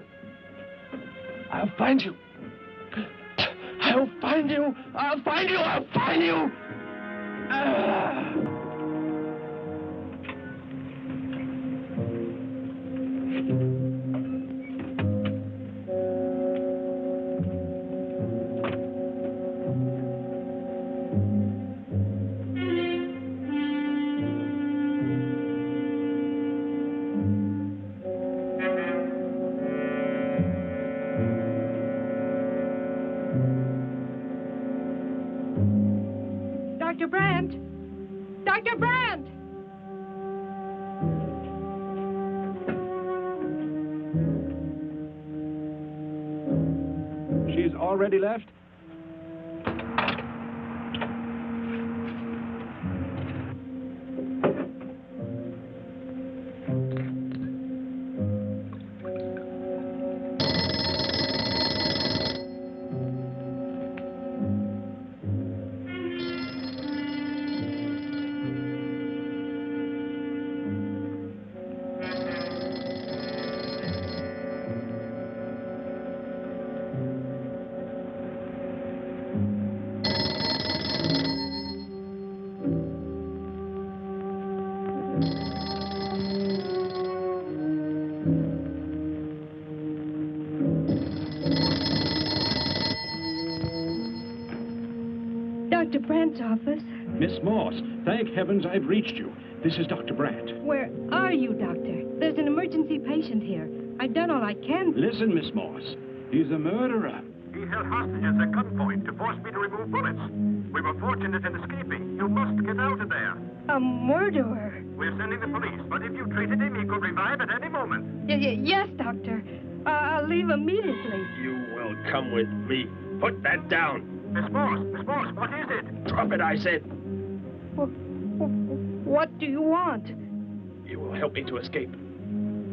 I'll find you. I'll find you. I'll find you. I'll find you. Dr. Brandt! Dr. Brandt! She's already left? Dr. Brandt's office. Miss Moss, thank heavens I've reached you. This is Dr. Brandt. Where are you, Doctor? There's an emergency patient here. I've done all I can. Listen, Miss Moss. He's a murderer. He held hostages at gunpoint to force me to remove bullets. We were fortunate in escaping. You must get out of there. A murderer? We're sending the police, but if you treated him, he could revive at any moment. Yes, Doctor. I'll leave immediately. You will come with me. Put that down. Miss Moss, what is it? Drop it, I said. What do you want? You will help me to escape.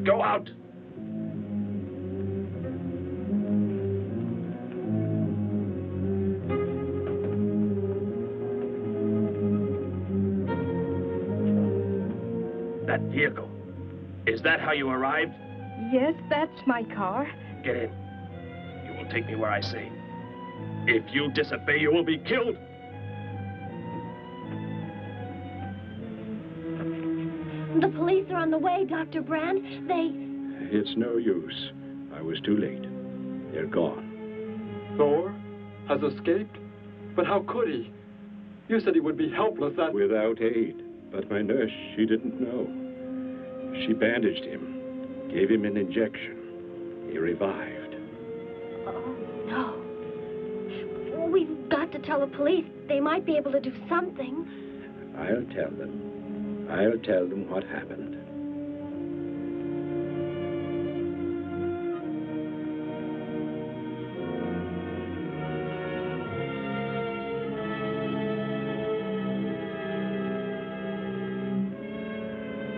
Go out. That vehicle. Is that how you arrived? Yes, that's my car. Get in. You will take me where I say. If you disobey, you will be killed. The police are on the way, Dr. Brand. It's no use. I was too late. They're gone. Thor has escaped? But how could he? You said he would be helpless that... Without aid. But my nurse, she didn't know. She bandaged him, gave him an injection. He revived. Oh, no. We've got to tell the police. They might be able to do something. I'll tell them. I'll tell them what happened.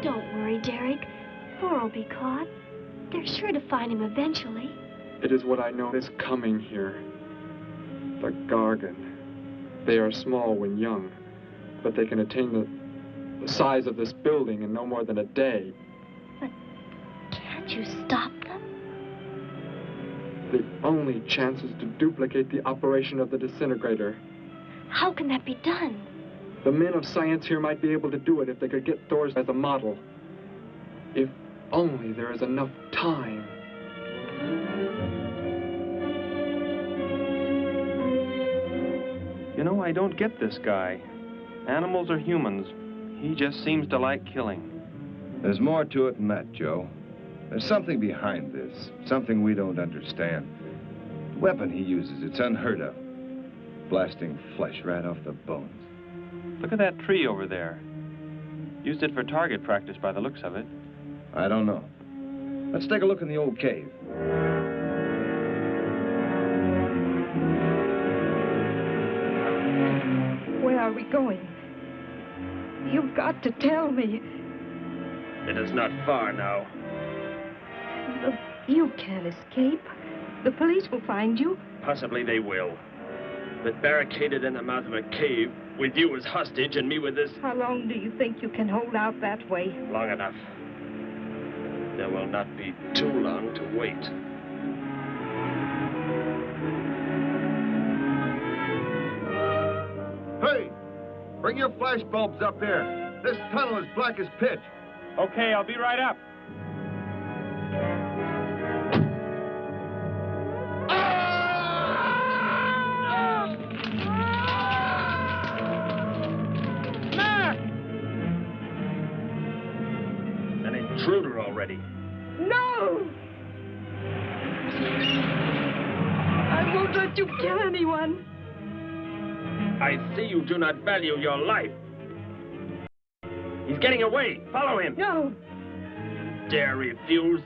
Don't worry, Derek. Thor will be caught. They're sure to find him eventually. It is what I know is coming here. The Gargan. They are small when young, but they can attain the size of this building in no more than a day. Can't you stop them? The only chance is to duplicate the operation of the disintegrator. How can that be done? The men of science here might be able to do it if they could get Thor's as a model. If only there is enough time. You know, I don't get this guy. Animals or humans, he just seems to like killing. There's more to it than that, Joe. There's something behind this, something we don't understand. The weapon he uses, it's unheard of. Blasting flesh right off the bones. Look at that tree over there. Used it for target practice by the looks of it. I don't know. Let's take a look in the old cave. Where are we going? You've got to tell me. It is not far now. You can't escape. The police will find you. Possibly they will. But barricaded in the mouth of a cave, with you as hostage and me with this... How long do you think you can hold out that way? Long enough. There will not be too long to wait. Hey! Bring your flash bulbs up here. This tunnel is black as pitch. Okay, I'll be right up. An intruder already. No! I won't let you kill anyone. I see you do not value your life. He's getting away. Follow him. No. Dare refuse?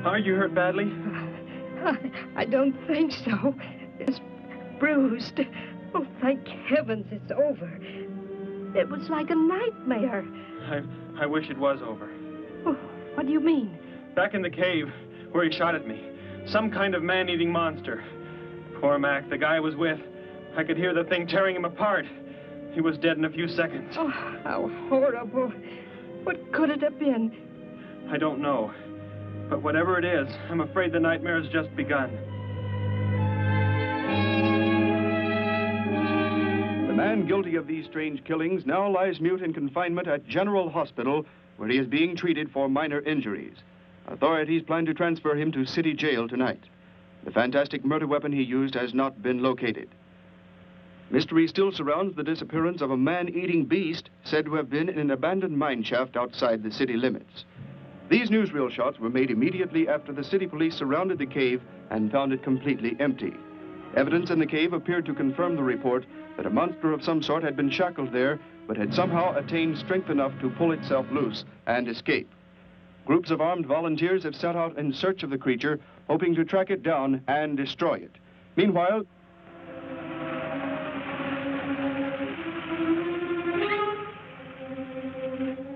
Are you hurt badly? I don't think so. It's bruised. Oh, thank heavens it's over. It was like a nightmare. I wish it was over. Oh, what do you mean? Back in the cave, where he shot at me. Some kind of man-eating monster. Poor Mac, the guy I was with. I could hear the thing tearing him apart. He was dead in a few seconds. Oh, how horrible. What could it have been? I don't know. But whatever it is, I'm afraid the nightmare has just begun. The man guilty of these strange killings now lies mute in confinement at General Hospital, where he is being treated for minor injuries. Authorities plan to transfer him to city jail tonight. The fantastic murder weapon he used has not been located. Mystery still surrounds the disappearance of a man-eating beast said to have been in an abandoned mine shaft outside the city limits. These newsreel shots were made immediately after the city police surrounded the cave and found it completely empty. Evidence in the cave appeared to confirm the report that a monster of some sort had been shackled there, but had somehow attained strength enough to pull itself loose and escape. Groups of armed volunteers have set out in search of the creature, hoping to track it down and destroy it. Meanwhile,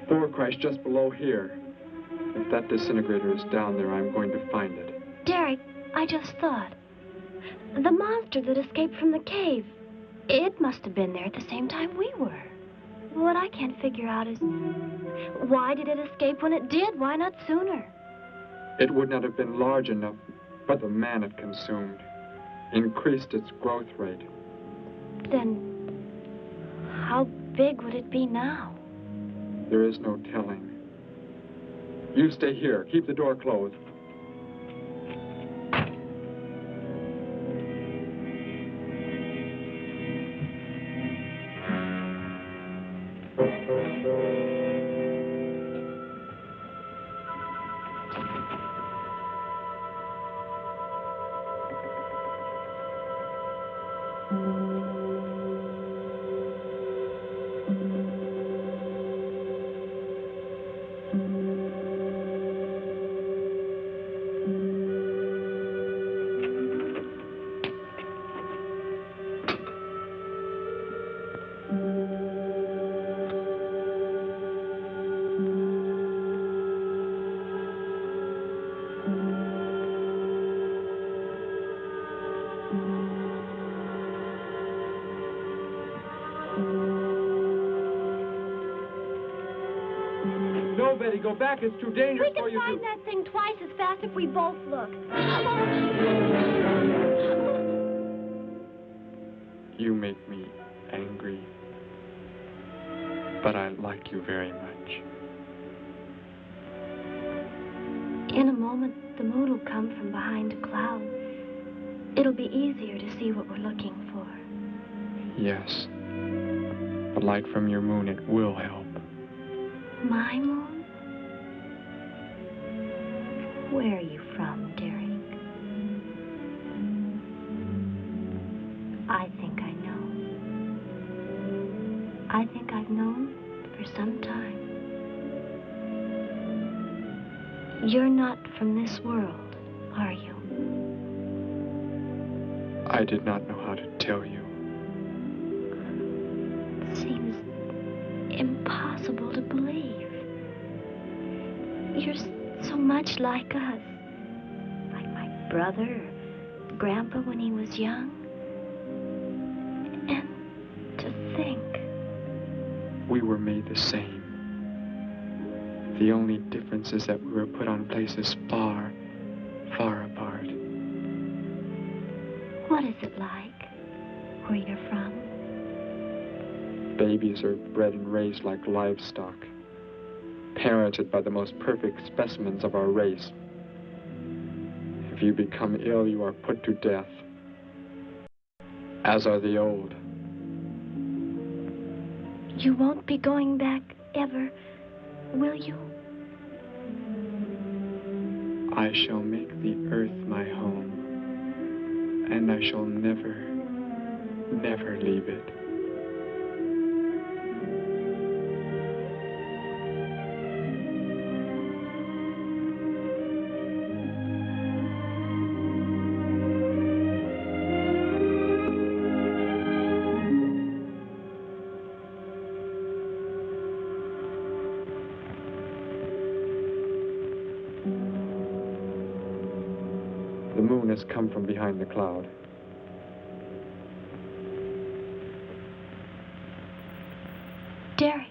Thor crashed just below here. If that disintegrator is down there, I'm going to find it. Derek, I just thought. The monster that escaped from the cave, it must have been there at the same time we were. What I can't figure out is, why did it escape when it did? Why not sooner? It would not have been large enough, but the man it consumed increased its growth rate. Then, how big would it be now? There is no telling. You stay here. Keep the door closed. No, Betty, go back. It's too dangerous for We you can to... find that thing twice as fast if we both look. You make me angry, but I like you very much. In a moment, the moon will come from behind a cloud. It'll be easier to see what we're looking for. Yes. The light from your moon, it will help. My moon? Where are you from, Derek? I think I know. I think I've known for some time. You're not from this world, are you? I did not know how to tell you. It seems impossible to believe. You're so much like us. Like my brother, or Grandpa when he was young. And to think. We were made the same. The only difference is that we were put on places far, far apart. What is it like, where you're from? Babies are bred and raised like livestock, parented by the most perfect specimens of our race. If you become ill, you are put to death, as are the old. You won't be going back ever, will you? I shall make the earth my home, and I shall never, never leave it. The moon has come from behind the cloud. Derek.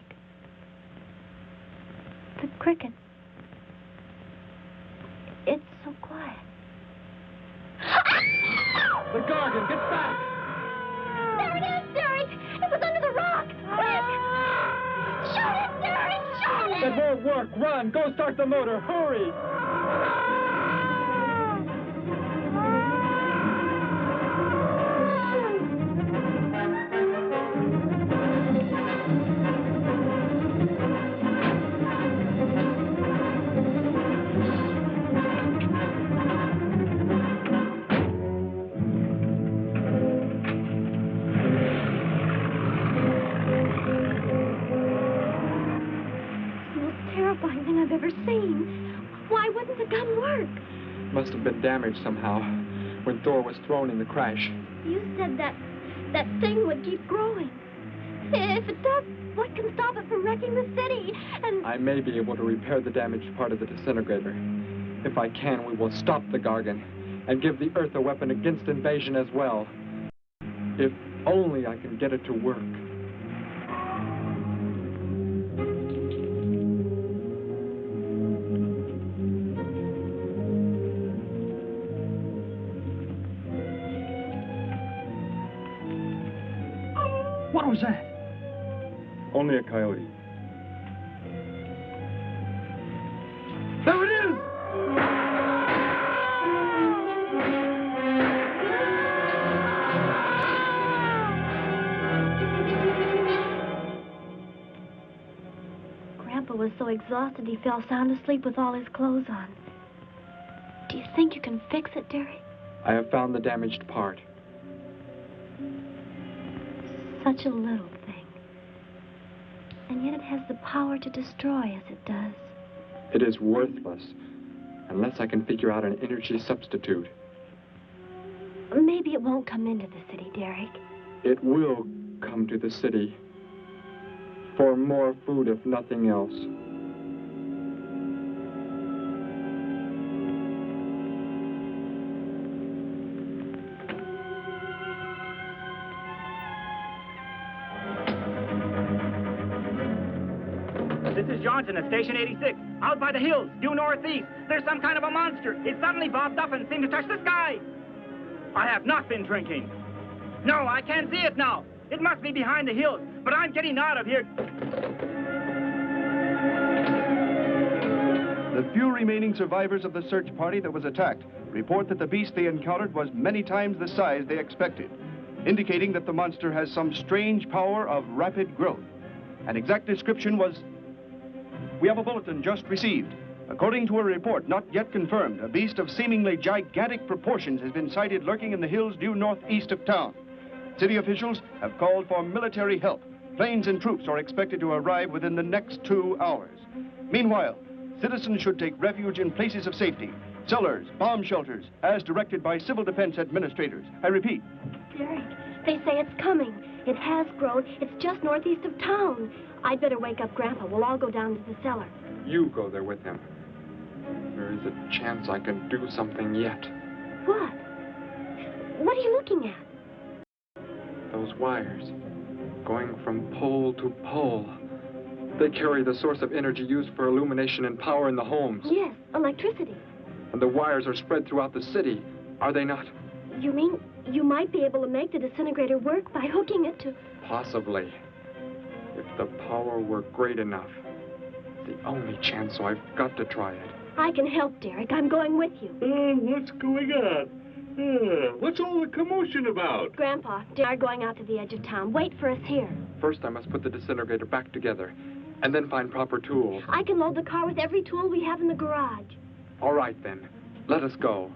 The cricket. It's so quiet. The Gargan, get back! There it is, Derek! It was under the rock! Quick! Shoot it, Derek! Shoot it! That won't work. Run! Go start the motor! Hurry! I've ever seen. Why wouldn't the gun work? Must have been damaged somehow when Thor was thrown in the crash. You said that thing would keep growing. If it does, what can stop it from wrecking the city? And I may be able to repair the damaged part of the disintegrator. If I can, we will stop the Gargan and give the Earth a weapon against invasion as well. If only I can get it to work. What was that? Only a coyote. There it is! Grandpa was so exhausted he fell sound asleep with all his clothes on. Do you think you can fix it, Derek? I have found the damaged part. Such a little thing. And yet it has the power to destroy as it does. It is worthless unless I can figure out an energy substitute. Maybe it won't come into the city, Derek. It will come to the city for more food, if nothing else. This is Johnson at Station 86. Out by the hills, due northeast. There's some kind of a monster. It suddenly bobbed up and seemed to touch the sky. I have not been drinking. No, I can't see it now. It must be behind the hills, but I'm getting out of here. The few remaining survivors of the search party that was attacked report that the beast they encountered was many times the size they expected, indicating that the monster has some strange power of rapid growth. An exact description was... We have a bulletin just received. According to a report not yet confirmed, a beast of seemingly gigantic proportions has been sighted lurking in the hills due northeast of town. City officials have called for military help. Planes and troops are expected to arrive within the next 2 hours. Meanwhile, citizens should take refuge in places of safety, cellars, bomb shelters, as directed by civil defense administrators. I repeat. Derek, they say it's coming. It has grown. It's just northeast of town. I'd better wake up Grandpa. We'll all go down to the cellar. You go there with him. There is a chance I can do something yet. What? What are you looking at? Those wires, going from pole to pole. They carry the source of energy used for illumination and power in the homes. Yes, electricity. And the wires are spread throughout the city, are they not? You mean you might be able to make the disintegrator work by hooking it to... Possibly. If the power were great enough. The only chance, so I've got to try it. I can help, Derek. I'm going with you. What's going on? What's all the commotion about? Grandpa, Derek are going out to the edge of town. Wait for us here. First, I must put the disintegrator back together, and then find proper tools. I can load the car with every tool we have in the garage. All right, then. Let us go.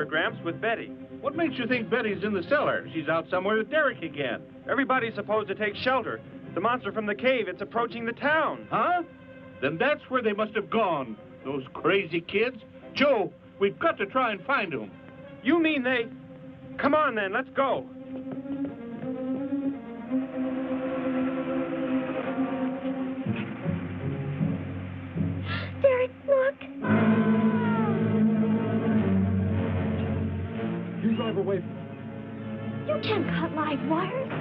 Gramps, with Betty. What makes you think Betty's in the cellar? She's out somewhere with Derek again. Everybody's supposed to take shelter. The monster from the cave, it's approaching the town. Huh? Then that's where they must have gone. Those crazy kids. Joe, we've got to try and find them. You mean they... Come on, then, let's go. Derek, look. Drive away from me. You can't cut live wires.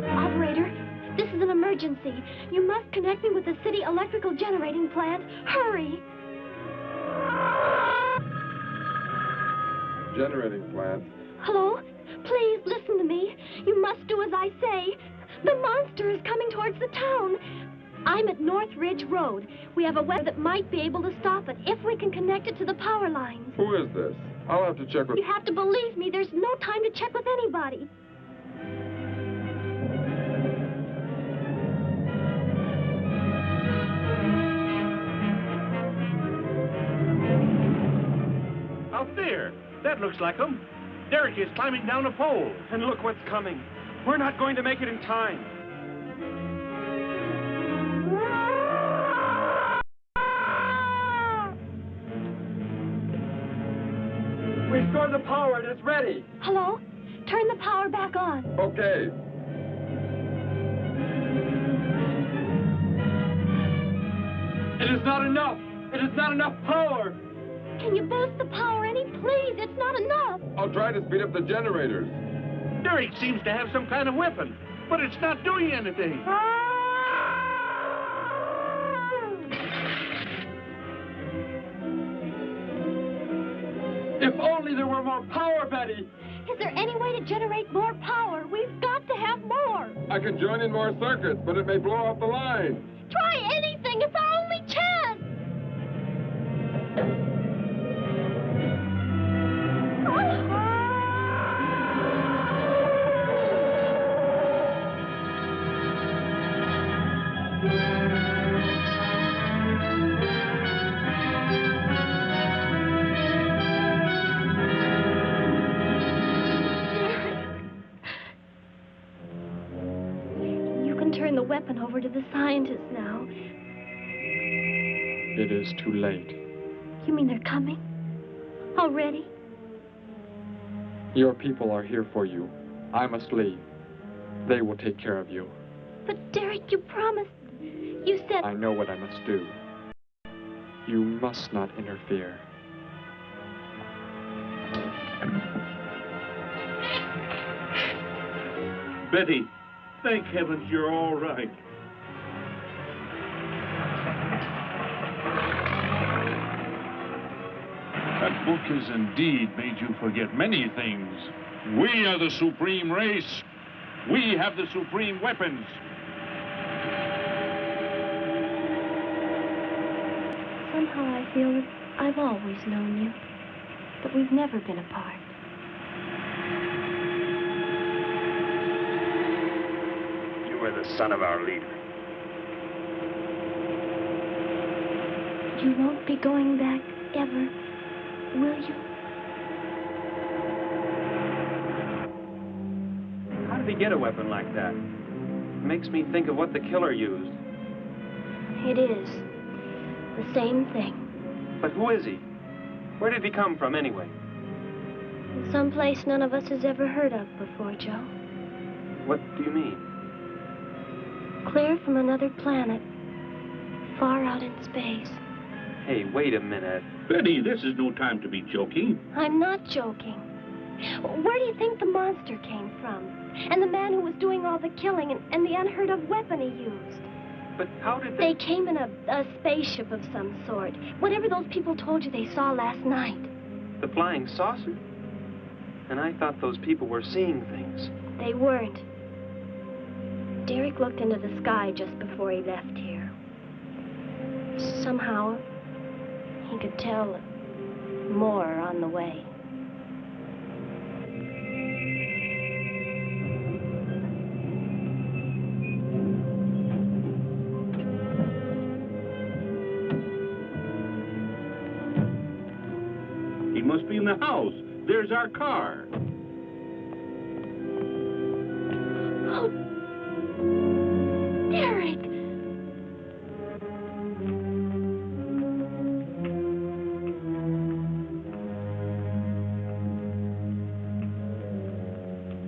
Operator, this is an emergency. You must connect me with the city electrical generating plant. Hurry! generating plant. Hello? Please listen to me. You must do as I say. The monster is coming towards the town. I'm at North Ridge Road. We have a web that might be able to stop it if we can connect it to the power lines. Who is this? I'll have to check with... You have to believe me. There's no time to check with anybody. Out there. That looks like him. Derek is climbing down a pole. And look what's coming. We're not going to make it in time. Restore the power. It is ready. Hello? Turn the power back on. Okay. It is not enough. It is not enough power. Can you boost the power any? Please, it's not enough. I'll try to speed up the generators. Derek seems to have some kind of weapon, but it's not doing anything. If only there were more power, Betty. Is there any way to generate more power? We've got to have more. I can join in more circuits, but it may blow up the line. Try anything. It's our only chance. Turn the weapon over to the scientists now. It is too late. You mean they're coming? Already? Your people are here for you. I must leave. They will take care of you. But Derek, you promised. You said... I know what I must do. You must not interfere. Betty, thank heavens you're all right. That book has indeed made you forget many things. We are the supreme race. We have the supreme weapons. Somehow I feel that I've always known you, that we've never been apart. You were the son of our leader. You won't be going back ever, will you? How did he get a weapon like that? It makes me think of what the killer used. It is. The same thing. But who is he? Where did he come from, anyway? Someplace none of us has ever heard of before, Joe. What do you mean? Clear from another planet, far out in space. Hey, wait a minute. Betty, this is no time to be joking. I'm not joking. Where do you think the monster came from? And the man who was doing all the killing and the unheard-of weapon he used? But how did they came in a spaceship of some sort. Whatever those people told you they saw last night. The flying saucer? And I thought those people were seeing things. They weren't. Derek looked into the sky just before he left here. Somehow, he could tell more on the way. He must be in the house. There's our car. Oh, Derek!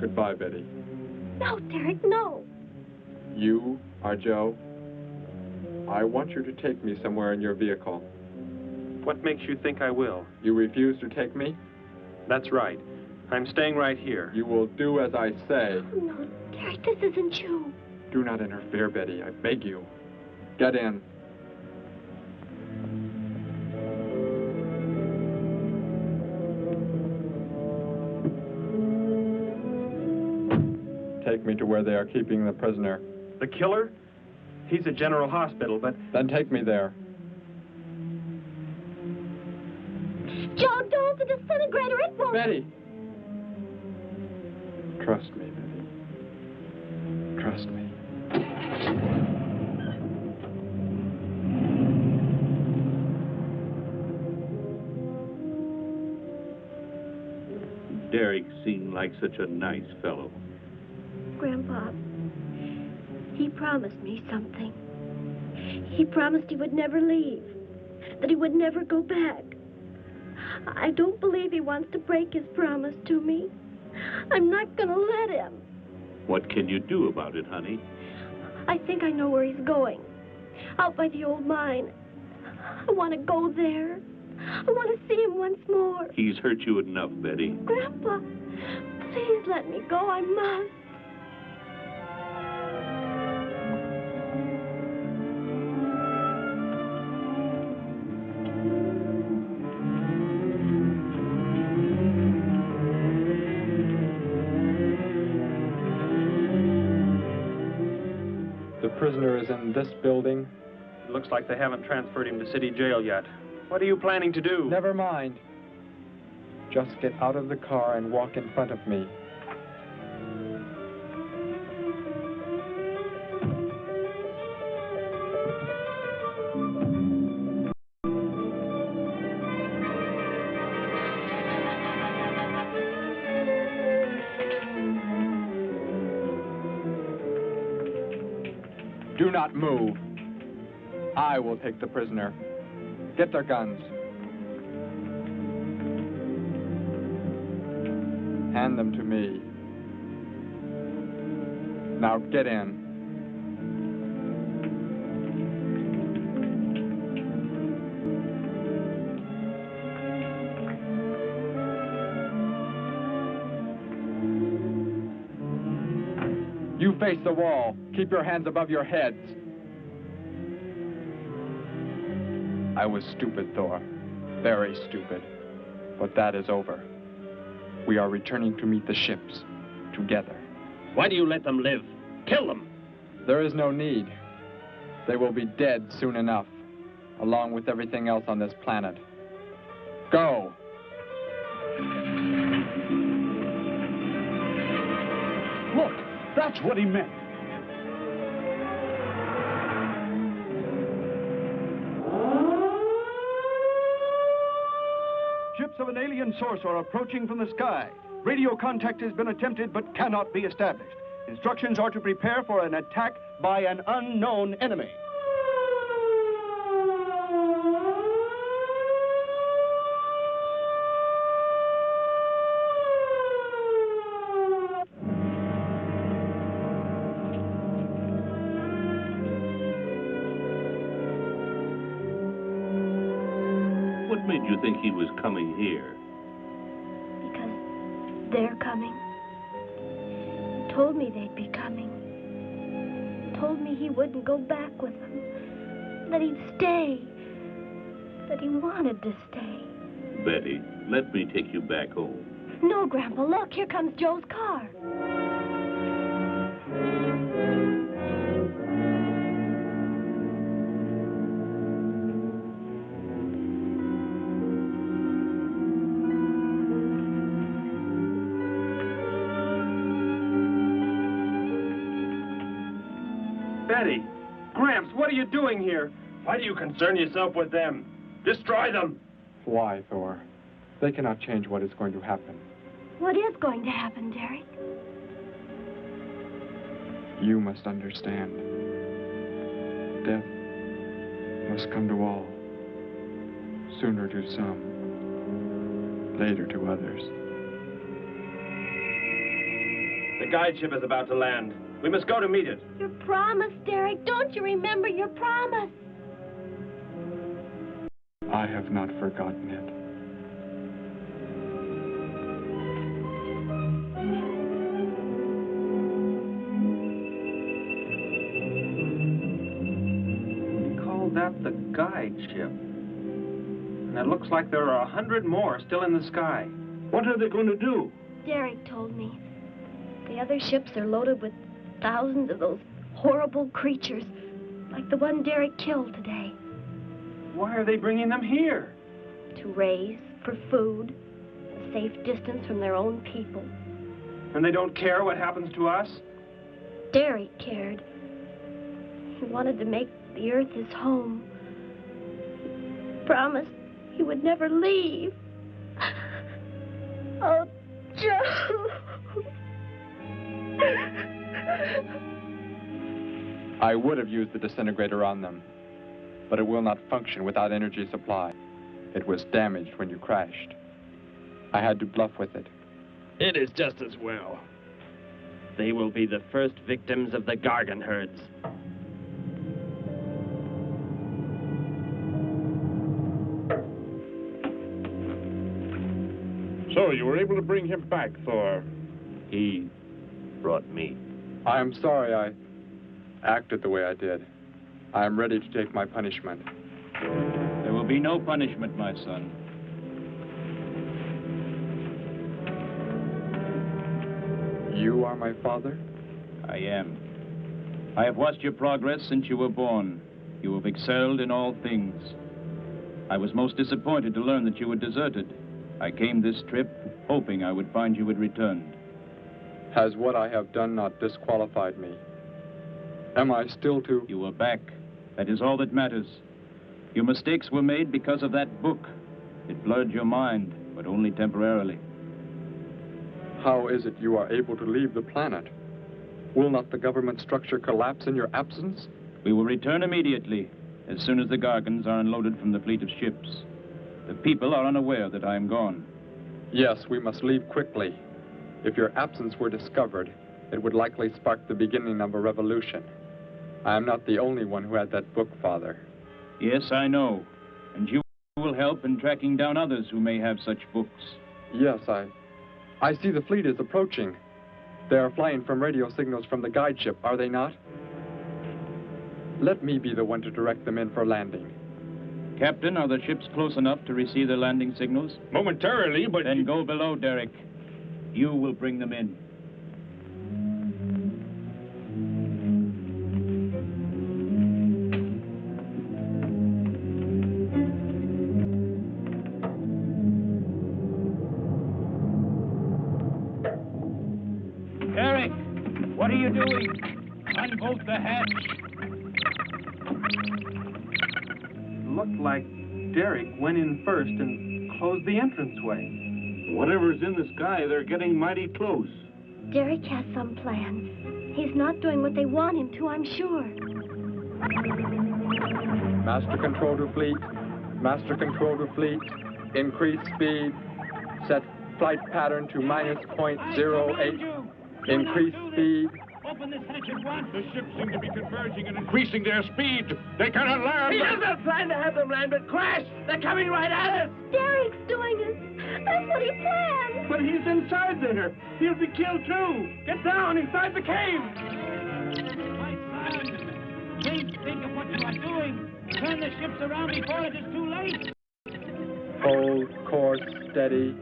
Goodbye, Betty. No, Derek, no. You are Joe. I want you to take me somewhere in your vehicle. What makes you think I will? You refuse to take me? That's right. I'm staying right here. You will do as I say. Oh, no, Derek, this isn't you. Do not interfere, Betty. I beg you. Get in. me to where they are keeping the prisoner. The killer? He's at General Hospital, but... Then take me there. Joe, don't! The disintegrator, it won't... Betty! Trust me, Betty. Trust me. Derek seemed like such a nice fellow. Grandpa, he promised me something. He promised he would never leave, that he would never go back. I don't believe he wants to break his promise to me. I'm not gonna let him. What can you do about it, honey? I think I know where he's going. Out by the old mine. I want to go there. I want to see him once more. He's hurt you enough, Betty. Grandpa, please let me go. I must. The prisoner is in this building. It looks like they haven't transferred him to city jail yet. What are you planning to do? Never mind. Just get out of the car and walk in front of me. Do not move. I will take the prisoner. Get their guns. Hand them to me. Now get in. You face the wall. Keep your hands above your heads. I was stupid, Thor. Very stupid. But that is over. We are returning to meet the ships. Together. Why do you let them live? Kill them! There is no need. They will be dead soon enough. Along with everything else on this planet. Go! Look, that's what he meant. Ships of an alien source are approaching from the sky. Radio contact has been attempted but cannot be established. Instructions are to prepare for an attack by an unknown enemy. What made you think he was coming here? Because they're coming. He told me they'd be coming. He told me he wouldn't go back with them. That he'd stay. That he wanted to stay. Betty, let me take you back home. No, Grandpa, look, here comes Joe's car. Betty! Gramps, what are you doing here? Why do you concern yourself with them? Destroy them! Why, Thor? They cannot change what is going to happen. What is going to happen, Derek? You must understand. Death must come to all. Sooner to some, later to others. The guide ship is about to land. We must go to meet it. Your promise, Derek. Don't you remember your promise? I have not forgotten it. We call that the guide ship. And it looks like there are 100 more still in the sky. What are they going to do? Derek told me. The other ships are loaded with thousands of those horrible creatures, like the one Derek killed today. Why are they bringing them here? To raise, for food, a safe distance from their own people. And they don't care what happens to us? Derek cared. He wanted to make the earth his home. He promised he would never leave. Oh, Joe. I would have used the disintegrator on them, but it will not function without energy supply. It was damaged when you crashed. I had to bluff with it. It is just as well. They will be the first victims of the Gargan herds. So, you were able to bring him back, Thor? He brought me. I am sorry I acted the way I did. I am ready to take my punishment. There will be no punishment, my son. You are my father? I am. I have watched your progress since you were born. You have excelled in all things. I was most disappointed to learn that you were deserted. I came this trip hoping I would find you had returned. Has what I have done not disqualified me? Am I still to... You are back. That is all that matters. Your mistakes were made because of that book. It blurred your mind, but only temporarily. How is it you are able to leave the planet? Will not the government structure collapse in your absence? We will return immediately, as soon as the Gargans are unloaded from the fleet of ships. The people are unaware that I am gone. Yes, we must leave quickly. If your absence were discovered, it would likely spark the beginning of a revolution. I am not the only one who had that book, Father. Yes, I know. And you will help in tracking down others who may have such books. Yes, I see the fleet is approaching. They are flying from radio signals from the guide ship, are they not? Let me be the one to direct them in for landing. Captain, are the ships close enough to receive their landing signals? Momentarily, but... Then go below, Derek. You will bring them in. Derek, what are you doing? Unbolt the hatch. Looked like Derek went in first and closed the entranceway. Whatever's in the sky, they're getting mighty close. Derek has some plan. He's not doing what they want him to, I'm sure. Master control to fleet. Master control to fleet. Increase speed. Set flight pattern to -0.08. Increase speed. Open this hatch at once. The ships seem to be converging and increasing their speed. They cannot land. He doesn't plan to have them land, but crash. They're coming right at us. Derek's doing it. That's what he planned. But he's inside there. He'll be killed too. Get down inside the cave. My son, please think of what you are doing. Turn the ships around before it is too late. Hold course steady.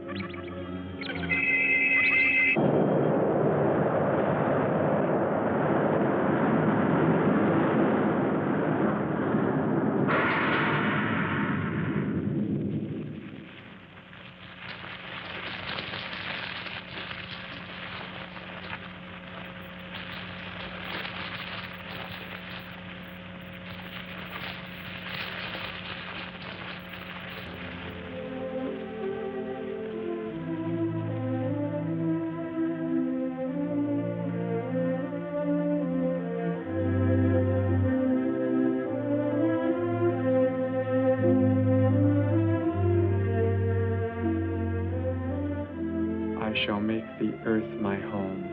I shall make the earth my home,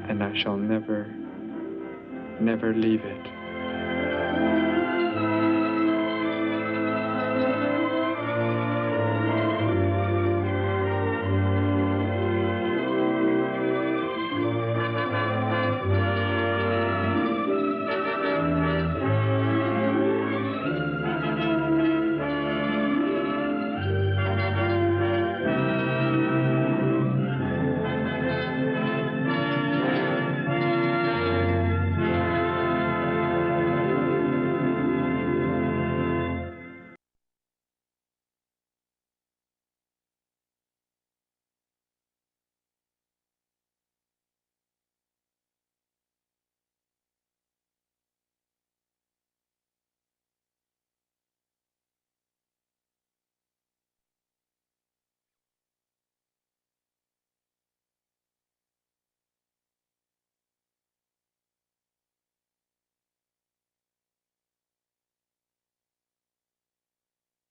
and I shall never, never leave it.